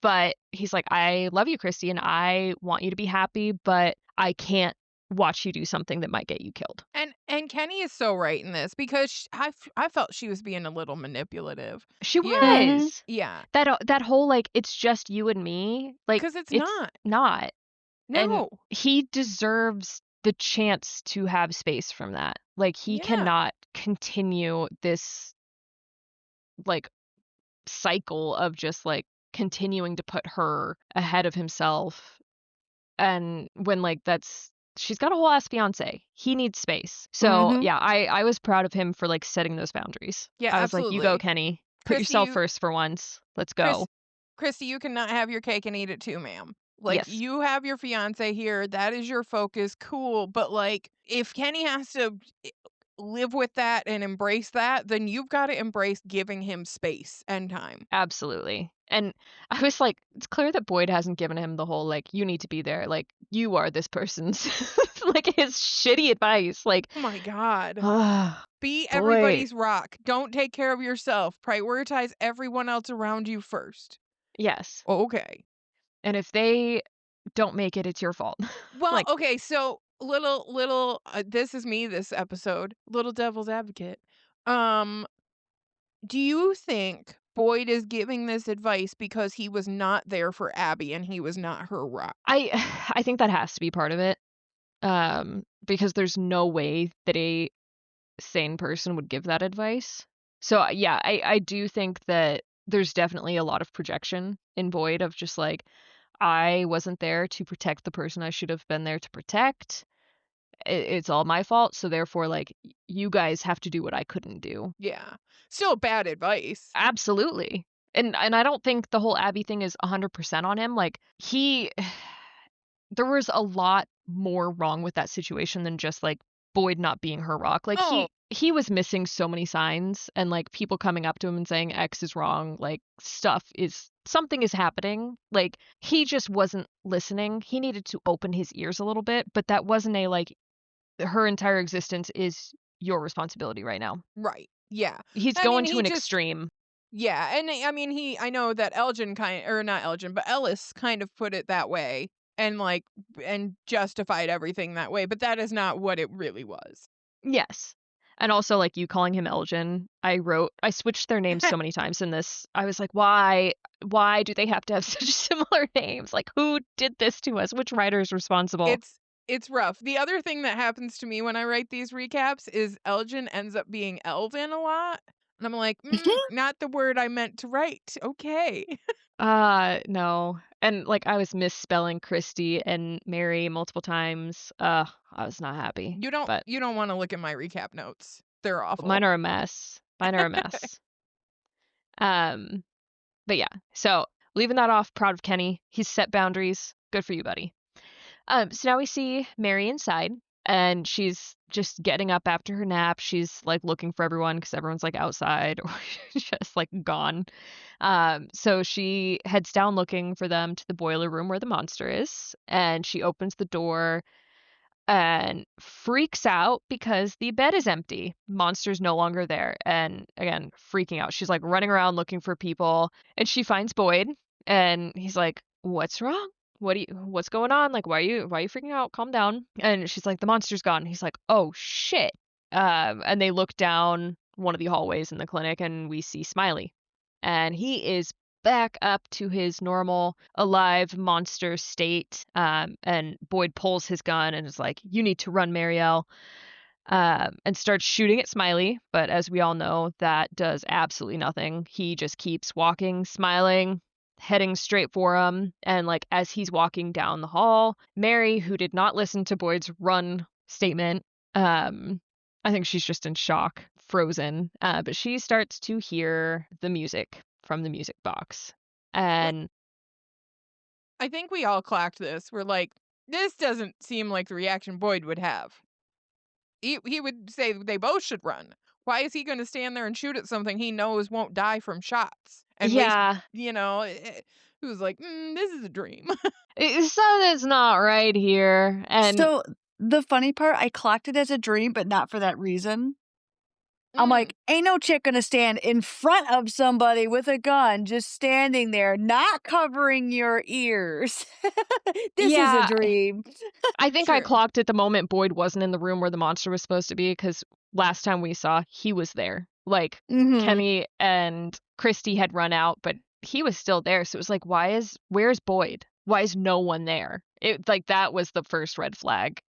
C: But he's like, I love you, Christy, and I want you to be happy, but I can't watch you do something that might get you killed.
A: And Kenny is so right in this because I felt she was being a little manipulative.
C: She
A: You know?
B: Mhm.
C: was.
A: Yeah.
C: That whole like it's just you and me, like
A: 'Cause it's
C: it's
A: not.
C: not. And
A: No.
C: he deserves the chance to have space from that. Like he
A: Yeah.
C: cannot continue this like cycle of just like continuing to put her ahead of himself. And when like that's she's got a whole ass fiance. He needs space. So
B: Mhm.
C: yeah, I was proud of him for like setting those boundaries.
A: Yeah,
C: I was like, you go,
A: absolutely.
C: Kenny. Put
A: Christy,
C: yourself
A: you
C: first for once. Let's
A: Chris
C: go.
A: Christy, you cannot have your cake and eat it too, ma'am. Like,
C: Yes.
A: you have your fiance here, that is your focus, cool, but, like, if Kenny has to live with that and embrace that, then you've gotta embrace giving him space and time.
C: Absolutely. And I was like, it's clear that Boyd hasn't given him the whole like, you need to be there. Like, you are this person's like his shitty advice. Like,
A: Oh my god.
C: ah,
A: Be
C: Boyd.
A: everybody's rock. Don't take care of yourself. Prioritize everyone else around you first.
C: Yes.
A: Okay.
C: And if they don't make it, it's your fault.
A: Well,
C: Like,
A: okay, so little this is me this episode, little devil's advocate. Um, do you think Boyd is giving this advice because he was not there for Abby and he was not her rock?
C: I I think that has to be part of it. Because there's no way that a sane person would give that advice. So yeah, I do think that there's definitely a lot of projection in Boyd of just like I wasn't there to protect the person I should have been there to protect. It's all my fault, so therefore like you guys have to do what I couldn't do.
A: Yeah. Still bad advice.
C: Absolutely. And I don't think the whole Abby thing is 100% on him. Like, there was a lot more wrong with that situation than just, like, Boyd not being her rock. Like,
A: Oh,
C: he was missing so many signs, and, like, people coming up to him and saying X is wrong, like, something is happening. Like, he just wasn't listening. He needed to open his ears a little bit, but that wasn't a, like, her entire existence is your responsibility right now.
A: right. Yeah.
C: He's
A: I mean,
C: going to
A: he
C: an
A: just
C: extreme.
A: yeah, and I mean, I know that Elgin or not Elgin, but Ellis kind of put it that way and like and justified everything that way, but that is not what it really was.
C: Yes. And also, like, you calling him Elgin, I switched their names so many times in this. I was like, Why do they have to have such similar names? Like, who did this to us? Which writer is responsible?"
A: It's it's rough. The other thing that happens to me when I write these recaps is Elgin ends up being Elvin a lot, and I'm like, not the word I meant to write. Okay.
C: No. And, like, I was misspelling Christy and Mary multiple times. I was not happy, but
A: You don't want to look at my recap notes. They're
C: mine
A: awful.
C: are a mess. Mine are a mess. Um, but yeah. So, leaving that off, proud of Kenny. He's set boundaries. Good for you, buddy. So now we see Mary inside, and she's just getting up after her nap. She's like looking for everyone because everyone's like outside or just like gone. So she heads down looking for them to the boiler room where the monster is, and she opens the door and freaks out because the bed is empty. Monster's no longer there. And again, freaking out. She's like running around looking for people, and she finds Boyd, and he's like, "What's wrong? What's going on? Like, why are you freaking out? Calm down." And she's like, "The monster's gone." He's like, "Oh shit." And they look down one of the hallways in the clinic, and we see Smiley. And he is back up to his normal alive monster state. And Boyd pulls his gun and is like, "You need to run, Marielle," and starts shooting at Smiley. But as we all know, that does absolutely nothing. He just keeps walking, smiling, heading straight for him. And like as he's walking down the hall, Mary, who did not listen to Boyd's run statement, I think she's just in shock, frozen. But she starts to hear the music from the music box.
A: What
C: And
A: I think we all clocked this. We're like, this doesn't seem like the reaction Boyd would have. He would say they both should run. Why is he going to stand there and shoot at something he knows won't die from shots and waste,
C: yeah,
A: he was like, this is a dream.
C: something's not right here. And
B: So, the funny part, I clocked it as a dream, but not for that reason. I'm
A: Mm,
B: like, "Ain't no chick gonna stand in front of somebody with a gun, just standing there, not covering your ears. This is a
C: yeah,
B: dream."
C: I think I
A: true.
C: clocked it the moment Boyd wasn't in the room where the monster was supposed to be, because last time we saw, he was there. Like,
B: Mhm.
C: Kenny and Christy had run out, but he was still there. So it was like, where's Boyd? Why is no one there? It like that was the first red flag.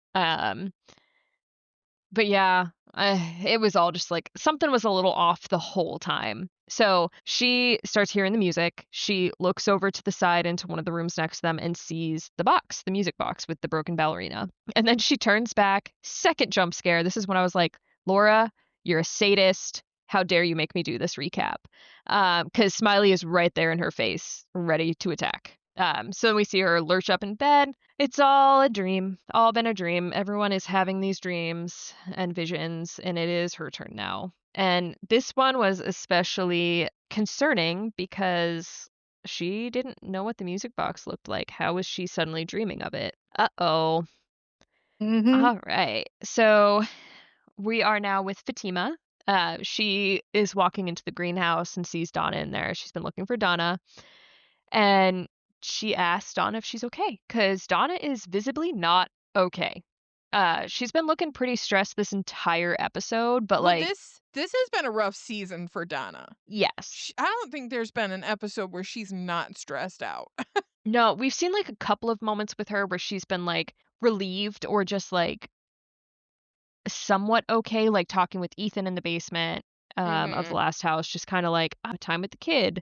C: But yeah, it was all just like something was a little off the whole time. So she starts hearing the music. She looks over to the side into one of the rooms next to them and sees the box, the music box with the broken ballerina. And then she turns back. Second jump scare. This is when I was like, Laura, you're a sadist. How dare you make me do this recap? Because Smiley is right there in her face, ready to attack. So we see her lurch up in bed. It's all a dream, all been a dream. Everyone is having these dreams and visions, and it is her turn now. And this one was especially concerning because she didn't know what the music box looked like. How was she suddenly dreaming of it? Uh-oh.
B: Mhm.
C: All right. So we are now with Fatima. She is walking into the greenhouse and sees Donna in there. She's been looking for Donna. And she asked Donna if she's okay, because Donna is visibly not okay. She's been looking pretty stressed this entire episode, but
A: Well,
C: like,
A: this has been a rough season for Donna.
C: yes.
A: I don't think there's been an episode where she's not stressed out.
C: No, we've seen like a couple of moments with her where she's been like relieved or just like somewhat okay, like talking with Ethan in the basement of the
A: Mhm.
C: last house, just kind of like time with the kid.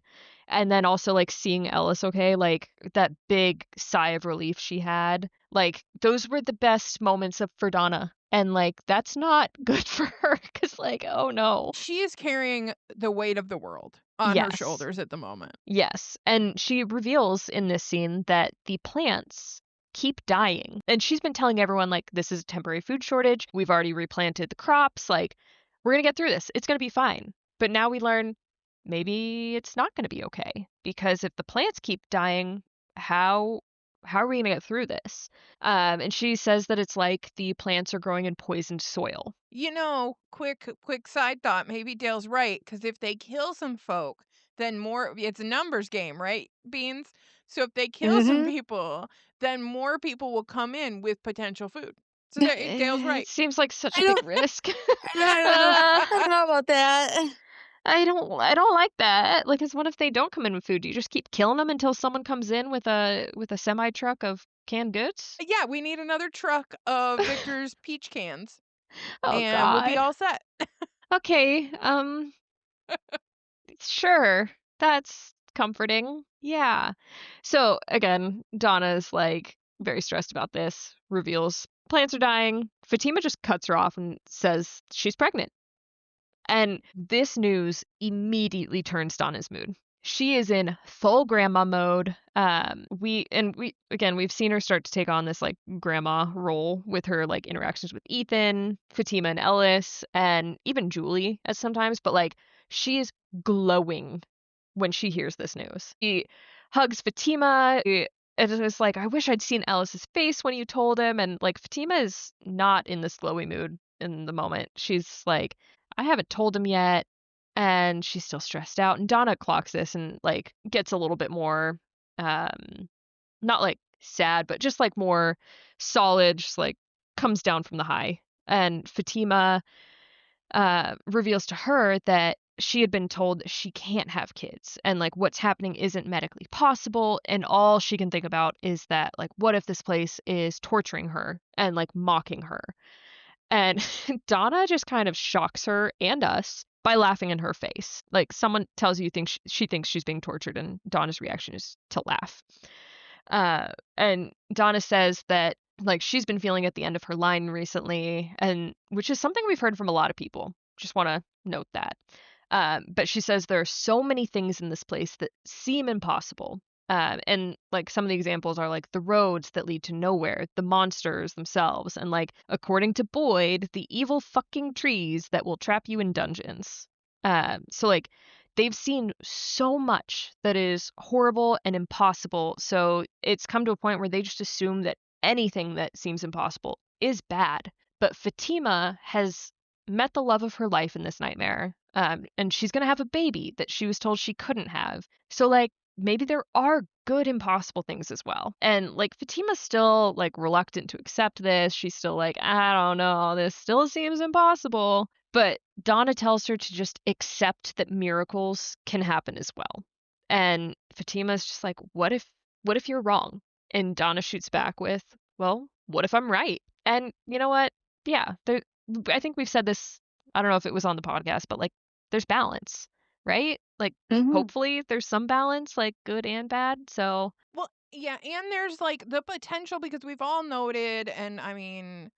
C: And then also, like, seeing Ellis okay, like, that big sigh of relief she had, like, those were the best moments of for Donna, and, like, that's not good for her because, like, oh, no.
A: She is carrying the weight of the world on her
C: Yes.
A: shoulders at the moment.
C: Yes, and she reveals in this scene that the plants keep dying, and she's been telling everyone, like, "This is a temporary food shortage, we've already replanted the crops, like, we're gonna get through this, it's gonna be fine." But now we learn maybe it's not gonna be okay, because if the plants keep dying, how how are we gonna get through this? And she says that it's like the plants are growing in poisoned soil.
A: Quick side thought, maybe Dale's right, because if they kill some folk, then more it's a numbers game, right, Beans? So if they kill some
B: Mhm.
A: people, then more people will come in with potential food. So there Dale's
C: It
A: right.
C: seems like such
B: I
C: a big
B: don't
C: risk.
B: I don't know. I don't know about that.
C: I don't like that. Like, 'cause what if they don't come in with food? Do you just keep killing them until someone comes in with a semi truck of canned goods?
A: Yeah, we need another truck of Victor's peach cans,
C: Oh
A: and we'll be
C: god.
A: all set.
C: Okay, sure. That's comforting. Yeah. So again, Donna's like very stressed about this, reveals plants are dying. Fatima just cuts her off and says she's pregnant. And this news immediately turns Donna's mood. She is in full grandma mode. We again we've seen her start to take on this like grandma role with her like interactions with Ethan, Fatima and Ellis, and even Julie at sometimes, but like she is glowing when she hears this news. She hugs Fatima. It is like, I wish I'd seen Ellis's face when you told him. And like Fatima is not in this glowy mood in the moment. She's like, I haven't told him yet, and she's still stressed out. And Donna clocks this and like gets a little bit more, not like sad, but just like more solid, just like comes down from the high. And Fatima reveals to her that she had been told that she can't have kids and like what's happening isn't medically possible, and all she can think about is that like what if this place is torturing her and like mocking her. And Donna just kind of shocks her and us by laughing in her face. Like someone tells you think she thinks she's being tortured, and Donna's reaction is to laugh. And Donna says that like she's been feeling at the end of her line recently, and which is something we've heard from a lot of people. Just want to note that. But she says there are so many things in this place that seem impossible. And like some of the examples are like the roads that lead to nowhere, the monsters themselves, and like according to Boyd, the evil fucking trees that will trap you in dungeons. So like they've seen so much that is horrible and impossible. So it's come to a point where they just assume that anything that seems impossible is bad. But Fatima has met the love of her life in this nightmare. And she's going to have a baby that she was told she couldn't have. So, like, maybe there are good impossible things as well. And, like, Fatima's still, like, reluctant to accept this. She's still like, I don't know, this still seems impossible. But Donna tells her to just accept that miracles can happen as well. And Fatima's just like, what if you're wrong? And Donna shoots back with, well, what if I'm right? And you know what? Yeah, I think we've said this, I don't know if it was on the podcast, but like there's balance, right? Like
B: Mhm.
C: hopefully there's some balance, like good and bad. So
A: Well, yeah, and there's like the potential because we've all noted and I mean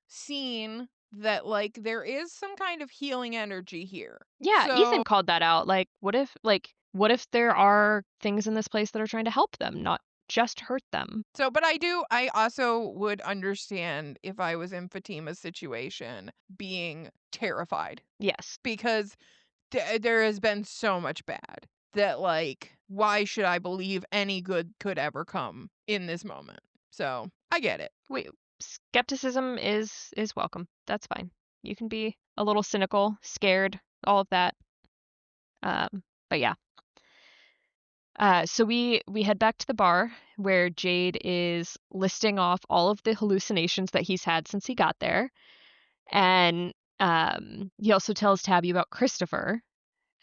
A: seen that like there is some kind of healing energy here.
C: yeah,
A: So
C: Ethan called that out. What if there are things in this place that are trying to help them, not just hurt them?
A: but I also would understand if I was in Fatima's situation being terrified
C: Yes.
A: because there has been so much bad that like why should I believe any good could ever come in this moment? So, I get it.
C: We skepticism is welcome. That's fine. You can be a little cynical, scared, all of that. But yeah. So we head back to the bar where Jade is listing off all of the hallucinations that he's had since he got there, and he also tells Tabby about Christopher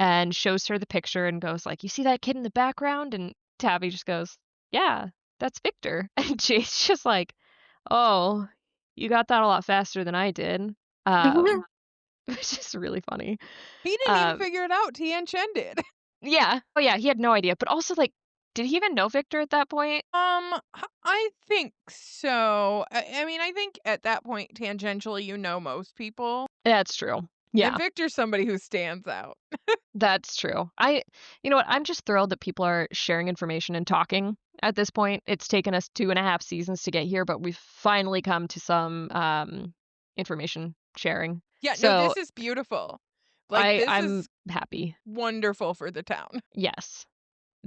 C: and shows her the picture and goes like, "You see that kid in the background?" And Tabby just goes, "Yeah, that's Victor." And Jade's just like, "Oh, you got that a lot faster than I did," um, which is really funny.
A: He didn't even
C: Um,
A: figure it out, Tien Chen did.
C: Yeah. Oh, yeah, he had no idea, but also, like, did he even know Victor at that point?
A: I think so. I mean, I think at that point, tangentially, you know most people.
C: That's true.
A: And
C: Yeah,
A: Victor's somebody who stands out.
C: that's true. You know what? I'm just thrilled that people are sharing information and talking at this point. It's taken us 2.5 seasons to get here, but we've finally come to some information sharing.
A: Yeah, no,
C: So
A: this is beautiful. Like, this
C: I'm
A: is
C: happy.
A: wonderful for the town.
C: Yes.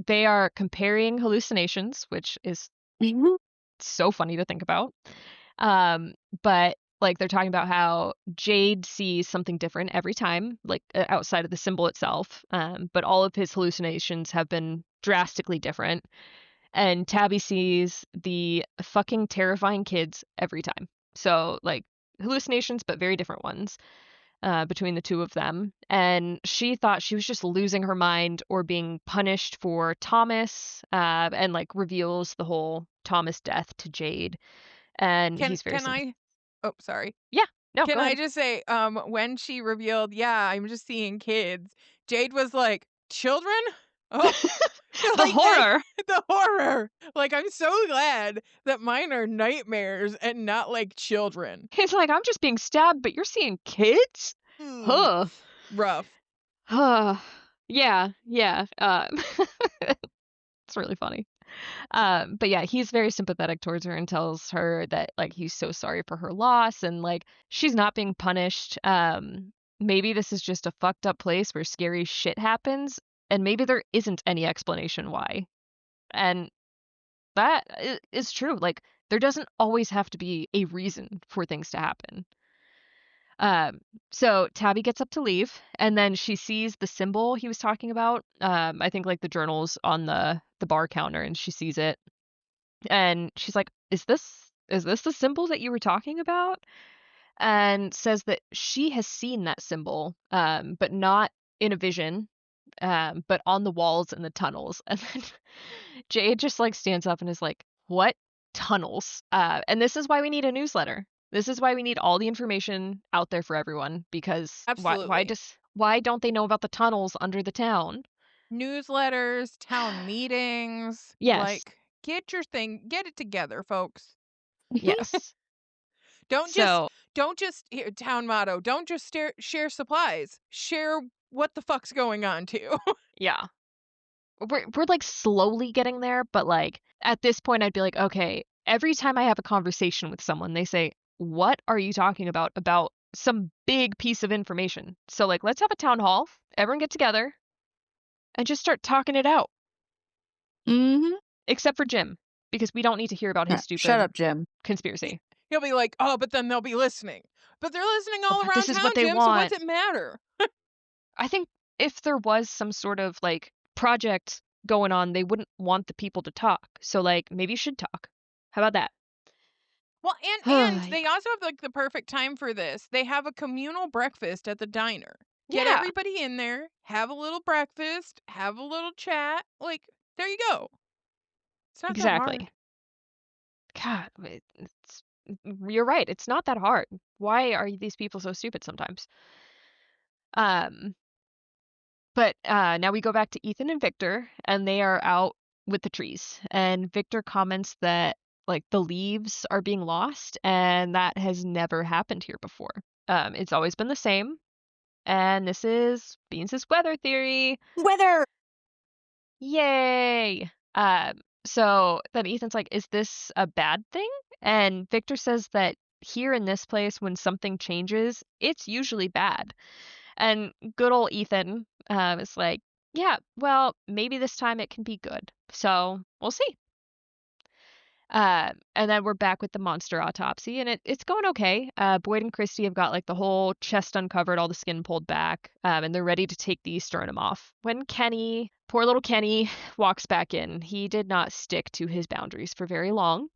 C: They are comparing hallucinations, which is
B: Mhm.
C: so funny to think about. Um, but like they're talking about how Jade sees something different every time, like outside of the symbol itself. But all of his hallucinations have been drastically different. And Tabby sees the fucking terrifying kids every time. So like hallucinations, but very different ones between the two of them. And she thought she was just losing her mind or being punished for Thomas, and like reveals the whole Thomas death to Jade. And
A: Can
C: he's very
A: can
C: sympathetic.
A: I Oh, sorry.
C: Yeah, no,
A: Can
C: go
A: I
C: ahead.
A: just say, when she revealed, "Yeah, I'm just seeing kids," Jade was like, "Children? Oh,"
C: The
A: like, that
C: horror.
A: the horror. Like, I'm so glad that mine are nightmares and not, like, children.
C: He's like, I'm just being stabbed, but you're seeing kids?
A: Ooh,
C: Huh.
A: rough.
C: Huh. Yeah, yeah. It's really funny. But yeah, he's very sympathetic towards her and tells her that like he's so sorry for her loss and like she's not being punished. Maybe this is just a fucked up place where scary shit happens, and maybe there isn't any explanation why. And that is true. Like there doesn't always have to be a reason for things to happen. Um, so Tabby gets up to leave, and then she sees the symbol he was talking about. I think like the journals on the bar counter, and she sees it, and she's like, "Is this the symbol that you were talking about?" And says that she has seen that symbol, but not in a vision, but on the walls in the tunnels. And then Jade just like stands up and is like, "What tunnels?" And this is why we need a newsletter. This is why we need all the information out there for everyone because
A: Absolutely.
C: why don't they know about the tunnels under the town?
A: Newsletters, town meetings,
C: Yes.
A: like, get it together, folks.
C: Yes.
A: Don't just
C: So,
A: don't just here, town motto, don't just share supplies. Share what the fuck's going on too.
C: yeah. We're like slowly getting there, but like at this point I'd be like, okay, every time I have a conversation with someone, they say, "What are you talking about some big piece of information?" So like let's have a town hall, everyone get together and just start talking it out,
B: Mhm.
C: except for Jim, because we don't need to hear about his
B: Shut
C: stupid
B: up, Jim.
A: He-
C: conspiracy.
A: He'll be like, "Oh, but then they'll be listening." But they're listening all
C: But
A: around
C: this is what
A: town,
C: they
A: Jim, so what's
C: want.
A: it matter?
C: I think if there was some sort of like project going on, they wouldn't want the people to talk. So like maybe you should talk. How about
A: Well, and
C: that?
A: they also have like the perfect time for this. They have a communal breakfast at the diner. Get
C: Yeah,
A: everybody in there, have a little breakfast, have a little chat. Like, there you go. It's not that hard.
C: exactly. God, you're right. It's not that hard. Why are these people so stupid sometimes? Um, but now we go back to Ethan and Victor, and they are out with the trees. And Victor comments that like the leaves are being lost, and that has never happened here before. It's always been the same. And this is Beans' weather theory.
B: Weather.
C: Yay! So then Ethan's like, "Is this a bad thing?" And Victor says that here in this place, when something changes, it's usually bad. And good old Ethan is like, "Yeah, well, maybe this time it can be good. So we'll see." And then we're back with the monster autopsy, and it's going okay. Boyd and Christy have got like the whole chest uncovered, all the skin pulled back, and they're ready to take the sternum off. When Kenny, poor little Kenny, walks back in, he did not stick to his boundaries for very long.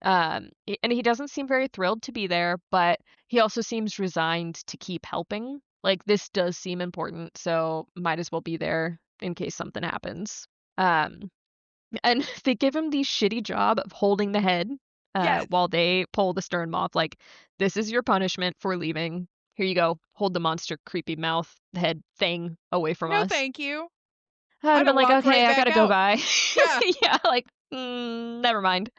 C: And he doesn't seem very thrilled to be there, but he also seems resigned to keep helping. Like this does seem important, so might as well be there in case something happens. Um, and they give him the shitty job of holding the head
A: Yes.
C: while they pull the sternum off. Like, this is your punishment for leaving. Here you go. Hold the monster creepy mouth head thing away from
A: No,
C: us.
A: thank you.
C: I'd have
A: I'd
C: been
A: have
C: like,
A: walked right
C: okay, I
A: back
C: gotta go
A: out.
C: by.
A: Yeah.
C: Yeah, like, never mind.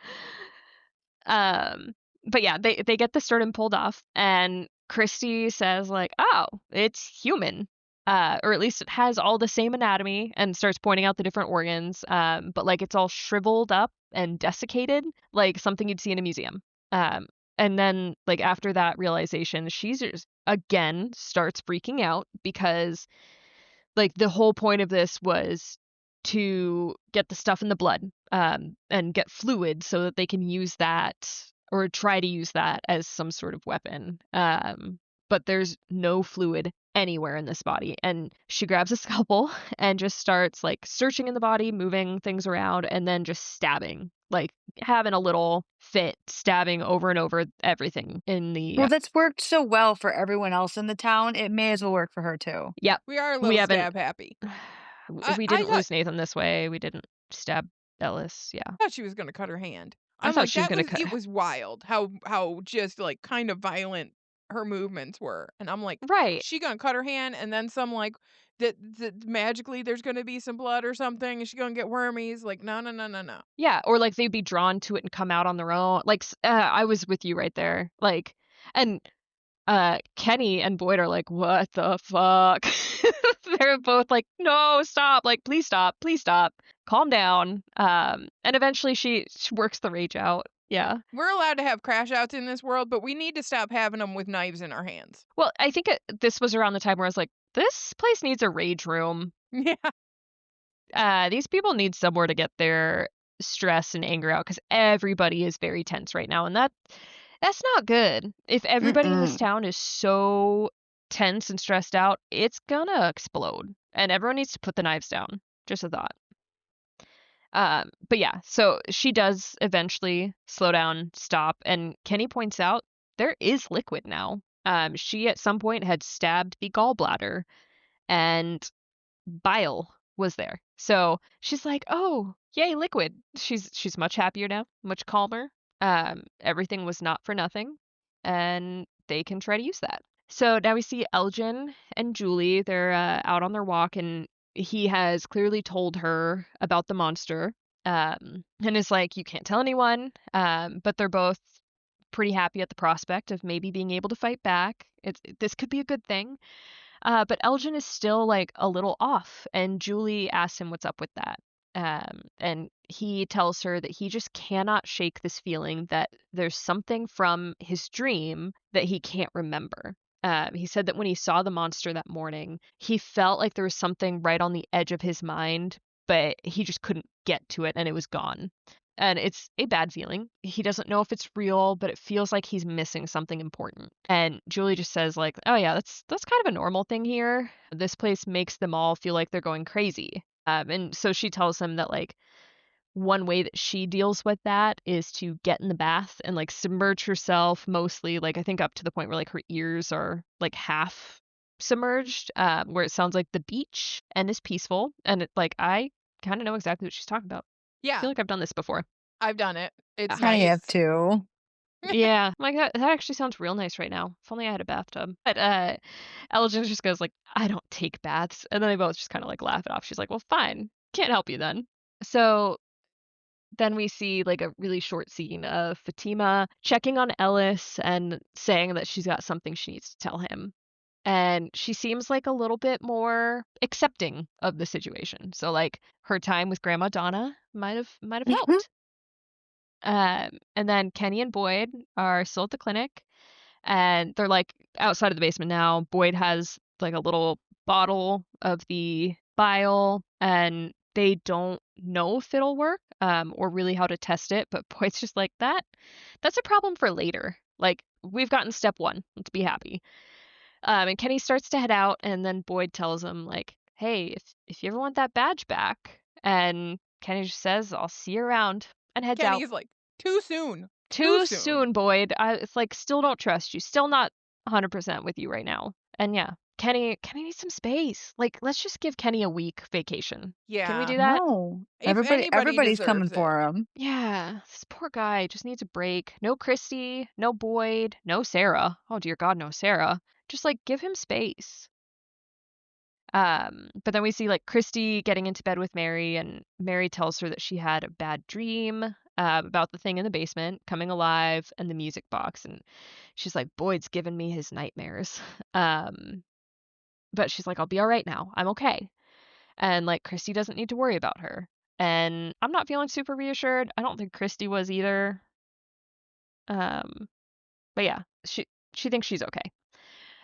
C: Um, but yeah, they get the sternum pulled off, and Christy says like, "Oh, it's human." Or at least it has all the same anatomy, and starts pointing out the different organs. But like it's all shriveled up and desiccated, like something you'd see in a museum. Um, and then like after that realization, she's just again starts freaking out because like the whole point of this was to get the stuff in the blood and get fluid so that they can use that or try to use that as some sort of weapon. But there's no fluid anywhere in this body. And she grabs a scalpel and just starts like searching in the body, moving things around, and then just stabbing, like having a little fit, stabbing over and over everything in the.
B: Well, that's worked so well for everyone else in the town. It may as well work for her too.
C: Yep.
A: We are a
C: We
A: little
C: haven't.
A: stab happy.
C: If
A: I
C: we
A: I
C: didn't
A: thought
C: lose Nathan this way, we didn't stab Ellis. Yeah.
A: thought she was gonna cut her hand.
C: I
A: I'm
C: thought
A: like,
C: she was
A: that
C: gonna
A: was
C: cut.
A: it was wild how just like kind of violent her movements were. And I'm like,
C: Right.
A: she gonna cut her hand and then some like that magically there's gonna be some blood or something and she gonna get wormies. Like, no, no, no, no, no.
C: Yeah. Or like they'd be drawn to it and come out on their own. Like I was with you right there. Like, and Kenny and Boyd are like, what the fuck? They're both like, no, stop. Like, please stop. Please stop. Calm down. And eventually she works the rage out. Yeah.
A: We're allowed to have crash outs in this world, but we need to stop having them with knives in our hands.
C: Well, I think this was around the time where I was like, this place needs a rage room.
A: Yeah.
C: These people need somewhere to get their stress and anger out because everybody is very tense right now, and that's not good. If everybody in this
B: Mm-mm.
C: town is so tense and stressed out, it's gonna explode, and everyone needs to put the knives down. Just a thought. But yeah, so she does eventually slow down, stop, and Kenny points out there is liquid now. She at some point had stabbed the gallbladder, and bile was there. So she's like, "Oh, yay, liquid." She's much happier now, much calmer. Everything was not for nothing, and they can try to use that. So now we see Elgin and Julie. They're out on their walk, and he has clearly told her about the monster, and is like, "You can't tell anyone." But they're both pretty happy at the prospect of maybe being able to fight back. This could be a good thing. But Elgin is still like a little off, and Julie asks him what's up with that. And he tells her that he just cannot shake this feeling that there's something from his dream that he can't remember. He said that when he saw the monster that morning, he felt like there was something right on the edge of his mind, but he just couldn't get to it and it was gone. And it's a bad feeling. He doesn't know if it's real, but it feels like he's missing something important. And Julie just says like, "Oh yeah, that's kind of a normal thing here. This place makes them all feel like they're going crazy." And so she tells him that like one way that she deals with that is to get in the bath and like submerge herself mostly, like I think up to the point where like her ears are like half submerged, where it sounds like the beach and is peaceful. And like I kind of know exactly what she's talking about. I
A: Yeah.
C: feel like I've done this before.
A: I've done it. It's
B: I
A: nice.
B: have to.
C: Yeah, like that actually sounds real nice right now. If only I had a bathtub. But Elgin just goes like, "I don't take baths," and then they both just kind of like laugh it off. She's like, "Well, fine, can't help you then." So then we see like a really short scene of Fatima checking on Ellis and saying that she's got something she needs to tell him. And she seems like a little bit more accepting of the situation. So like her time with Grandma Donna might have helped. And then Kenny and Boyd are still at the clinic, and they're like outside of the basement now. Boyd has like a little bottle of the bile, and they don't know if it'll work, or really how to test it. But Boyd's just like that's a problem for later. Like we've gotten step one. Let's be happy. And Kenny starts to head out, and then Boyd tells him like, "Hey, if you ever want that badge back," and Kenny just says, "I'll see you around," and heads out.
A: Kenny's like, too soon. Too
C: Too
A: soon.
C: soon, Boyd. It's like still don't trust you. Still not 100% with you right now. And yeah, Kenny needs some space. Like let's just give Kenny a week vacation. Can we
A: Yeah.
C: do that?
B: No.
A: If anybody
B: Everybody's coming
A: deserves it.
B: for him.
C: Yeah, this poor guy just needs a break. No Christy, no Boyd, no Sarah. Oh dear God, no Sarah. Just like give him space. But then we see like Christy getting into bed with Mary, and Mary tells her that she had a bad dream about the thing in the basement coming alive and the music box. And she's like, Boyd's given me his nightmares. Um, but she's like, I'll be all right now. I'm okay. And like Christy doesn't need to worry about her. And I'm not feeling super reassured. I don't think Christy was either. Um, but yeah, she thinks she's okay.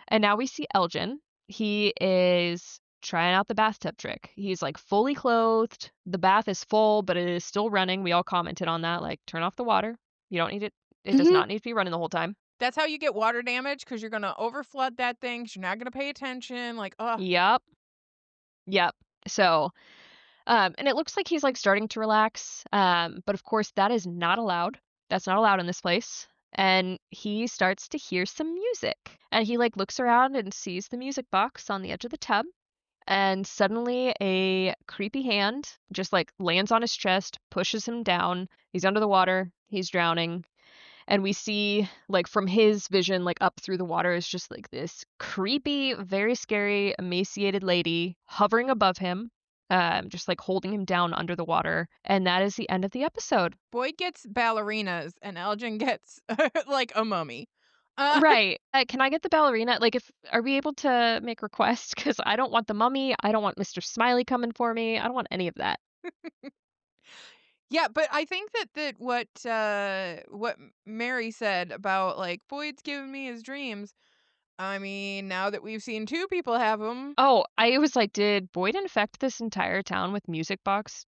C: And now we see Elgin. He is trying out the bathtub trick. He's like fully clothed. The bath is full, but it is still running. We all commented on that. Like, turn off the water. You don't need it. It does
B: Mhm.
C: not need to be running the whole time.
A: That's how you get water damage because you're gonna overflood that thing 'cause you're not gonna pay attention. Like, ugh.
C: Yep. Yep. So, and it looks like he's like starting to relax. But of course, that is not allowed. That's not allowed in this place. And he starts to hear some music. And he like looks around and sees the music box on the edge of the tub. And suddenly a creepy hand just like lands on his chest, pushes him down. He's under the water, he's drowning. And we see like from his vision, like up through the water is just like this creepy, very scary, emaciated lady hovering above him, just like holding him down under the water. And that is the end of the episode.
A: Boyd gets ballerinas and Elgin gets like a mummy. Uh,
C: Right. Can I get the ballerina? Like, if are we able to make requests? Because I don't want the mummy. I don't want Mr. Smiley coming for me. I don't want any of that.
A: yeah, but I think that what Mary said about like Boyd's giving me his dreams. I mean, now that we've seen two people have them,
C: Oh, I was like, did Boyd infect this entire town with music box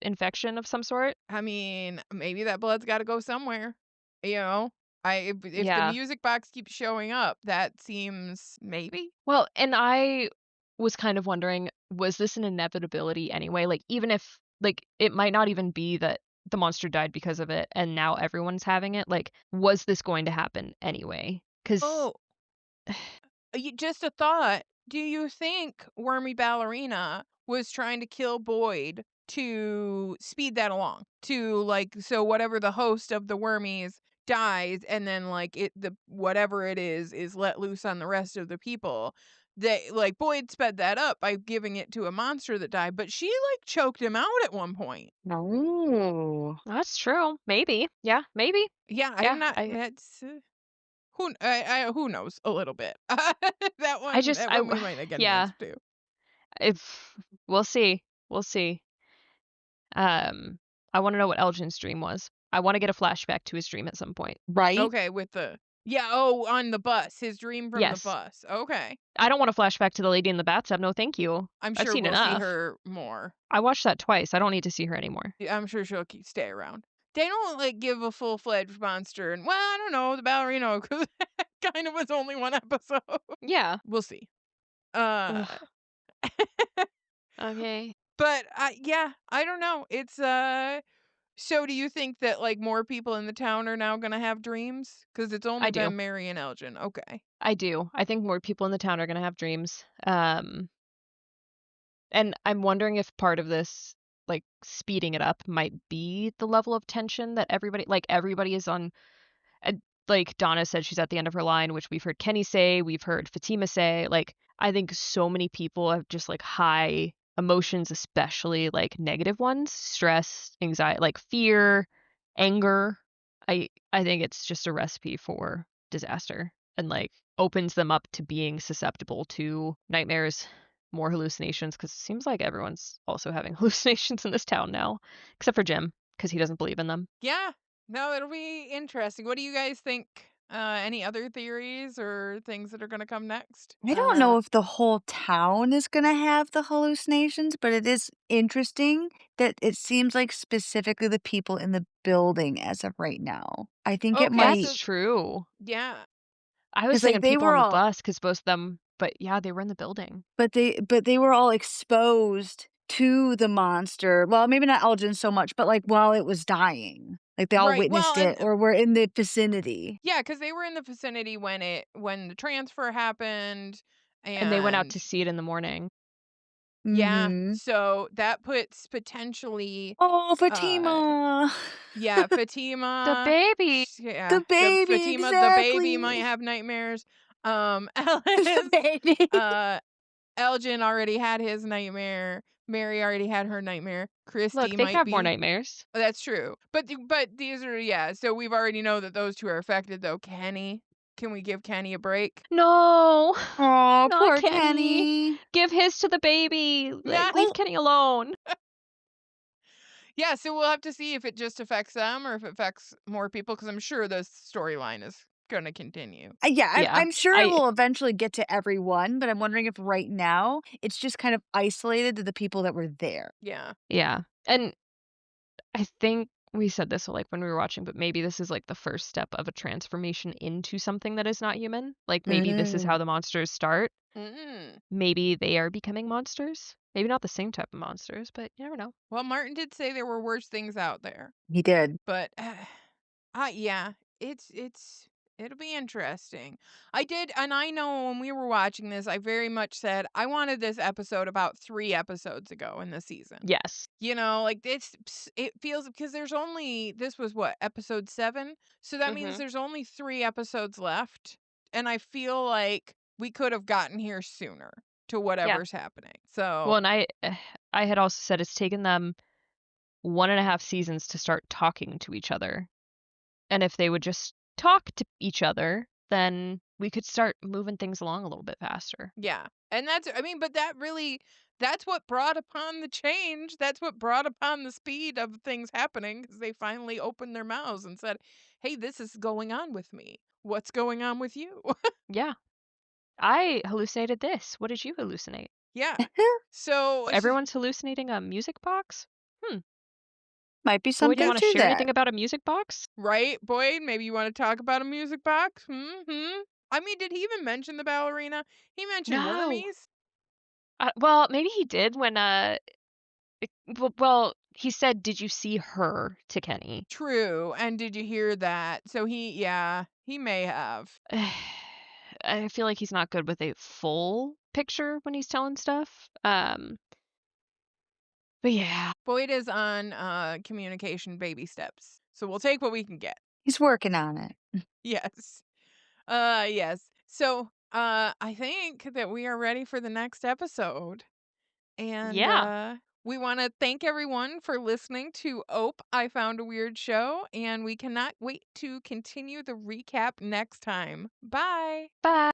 C: infection of some sort?
A: I mean, maybe that blood's got to go somewhere. You know, if the
C: Yeah.
A: music box keeps showing up, that seems maybe.
C: Well, and I was kind of wondering, was this an inevitability anyway? Like, even if, like, it might not even be that the monster died because of it and now everyone's having it. Like, was this going to happen anyway? Because,
A: Oh, just a thought. Do you think Wormy Ballerina was trying to kill Boyd to speed that along? To like so whatever the host of the Wormies dies and then like the whatever it is let loose on the rest of the people. They like Boyd sped that up by giving it to a monster that died, but she like choked him out at one point.
B: No.
C: that's true. Maybe. Yeah, maybe.
A: Yeah, I'm
C: Yeah,
A: not that's who knows a little bit. that
C: I
A: one
C: just,
A: that one we might not get an
C: yeah,
A: answer to.
C: if, we'll see. We'll see. Um, I want to know what Elgin's dream was. I want to get a flashback to his dream at some point.
B: Right?
A: Okay, with the yeah, oh, on the bus, his dream from the
C: Yes.
A: bus. Okay.
C: I don't want a flashback to the lady in the bathtub. No, thank you.
A: I'm
C: I've
A: sure
C: seen
A: we'll see
C: enough.
A: her more.
C: I watched that twice. I don't need to see her anymore.
A: Yeah, I'm sure she'll stay around. They don't like give a full-fledged monster and well, I don't know, the ballerina cuz kind of was only one episode.
C: Yeah.
A: We'll see. Uh
C: Ugh. Okay.
A: but yeah, I don't know. It's so do you think that like more people in the town are now going to have dreams cuz it's
C: I
A: only
C: do.
A: been Mary and Elgin. Okay.
C: I do. I think more people in the town are gonna have dreams. And I'm wondering if part of this, like, speeding it up might be the level of tension that everybody is on. And like Donna said, she's at the end of her line, which we've heard Kenny say, we've heard Fatima say. Like, I think so many people have just like high emotions, especially like negative ones, stress, anxiety, like fear, anger. I think it's just a recipe for disaster and like opens them up to being susceptible to nightmares, more hallucinations, because it seems like everyone's also having hallucinations in this town now, except for Jim, because he doesn't believe in them.
A: Yeah. No, it'll be interesting. What do you guys think? Any other theories or things that are going to come next?
B: I don't know if the whole town is gonna have the hallucinations, but it is interesting that it seems like specifically the people in the building as of right now. I think it
A: Okay,
C: That's
A: so
B: might,
C: true.
A: yeah.
C: I was
B: 'cause, like,
C: thinking
B: they
C: people
B: were
C: on the
B: all
C: bus because both of them, but yeah, they were in the building.
B: but they were all exposed to the monster. Well, maybe not Elgin so much, but, like, while it was dying. Like, they all
A: Right. Well,
B: witnessed it
A: and
B: or were in the vicinity.
A: yeah, because they were in the vicinity when the transfer happened,
C: And they went out
A: and
C: to see it in the morning.
A: yeah,
B: Mhm.
A: so that puts potentially,
B: Oh,
A: uh,
B: Fatima.
A: yeah,
C: The
A: Fatima,
C: baby.
A: yeah,
B: The baby,
A: Fatima the baby might
B: exactly.
A: have nightmares.
B: The
A: Alice,
B: baby.
A: uh, Elgin already had his nightmare. Mary already had her nightmare.
C: Look,
A: Christy
C: they could
A: might
C: have more
A: be.
C: nightmares.
A: That's true. But these are, yeah, so we've already know that those 2 are affected, though. Kenny, can we give Kenny a break?
C: No,
B: Oh,
C: not
B: poor
C: Kenny.
B: Kenny.
C: Give his to the baby. Like,
A: Nah.
C: leave Kenny alone.
A: Yeah, so we'll have to see if it just affects them or if it affects more people, because I'm sure this storyline is gonna continue.
B: Yeah,
C: Yeah.
B: I'm sure it
C: I
B: will eventually get to everyone, but I'm wondering if right now it's just kind of isolated to the people that were there.
A: Yeah.
C: yeah. And I think we said this like when we were watching, but maybe this is like the first step of a transformation into something that is not human. Like maybe this is how
B: Mm.
C: the monsters start.
A: Mm.
C: Maybe they are becoming monsters. Maybe not the same type of monsters, but you never know.
A: Well, Martin did say there were worse things out there,
B: He did.
A: but, yeah, it'll be interesting. I did, and I know when we were watching this, I very much said, "I wanted this episode about 3 episodes ago in the season."
C: Yes.
A: You know, like, it feels, because this was what, episode 7? So that means
C: Mhm.
A: there's only 3 episodes left, and I feel like we could have gotten here sooner to
C: Yeah.
A: whatever's happening.
C: Well,
A: So,
C: and I had also said it's taken them 1.5 seasons to start talking to each other. And if they would just talk to each other, then we could start moving things along a little bit faster.
A: yeah. And but that's what brought upon the change. That's what brought upon the speed of things happening, because they finally opened their mouths and said, "Hey, this is going on with me. What's going on with you?"
C: Yeah. I hallucinated this. What did you hallucinate?
A: Yeah. So,
C: Everyone's hallucinating a music box? Hmm.
B: Might be
C: Boy, do you
B: something
C: wanna
B: to
C: share anything
B: that.
C: about a music box?
A: right, Boyd? Maybe you want to talk about a music box? I mean, did he even mention the ballerina? He mentioned
C: No.
A: wormies.
C: Well, maybe he did when, well, he said, "Did you see her?" to Kenny.
A: True. And did you hear that? So yeah, he may have.
C: I feel like he's not good with a full picture when he's telling stuff. But yeah.
A: Boyd is on communication baby steps. So we'll take what we can get.
B: He's working on it.
A: Yes. Yes. So I think that we are ready for the next episode. And
C: Yeah.
A: we want to thank everyone for listening to Ope, I Found a Weird Show, and we cannot wait to continue the recap next time. Bye.
C: Bye.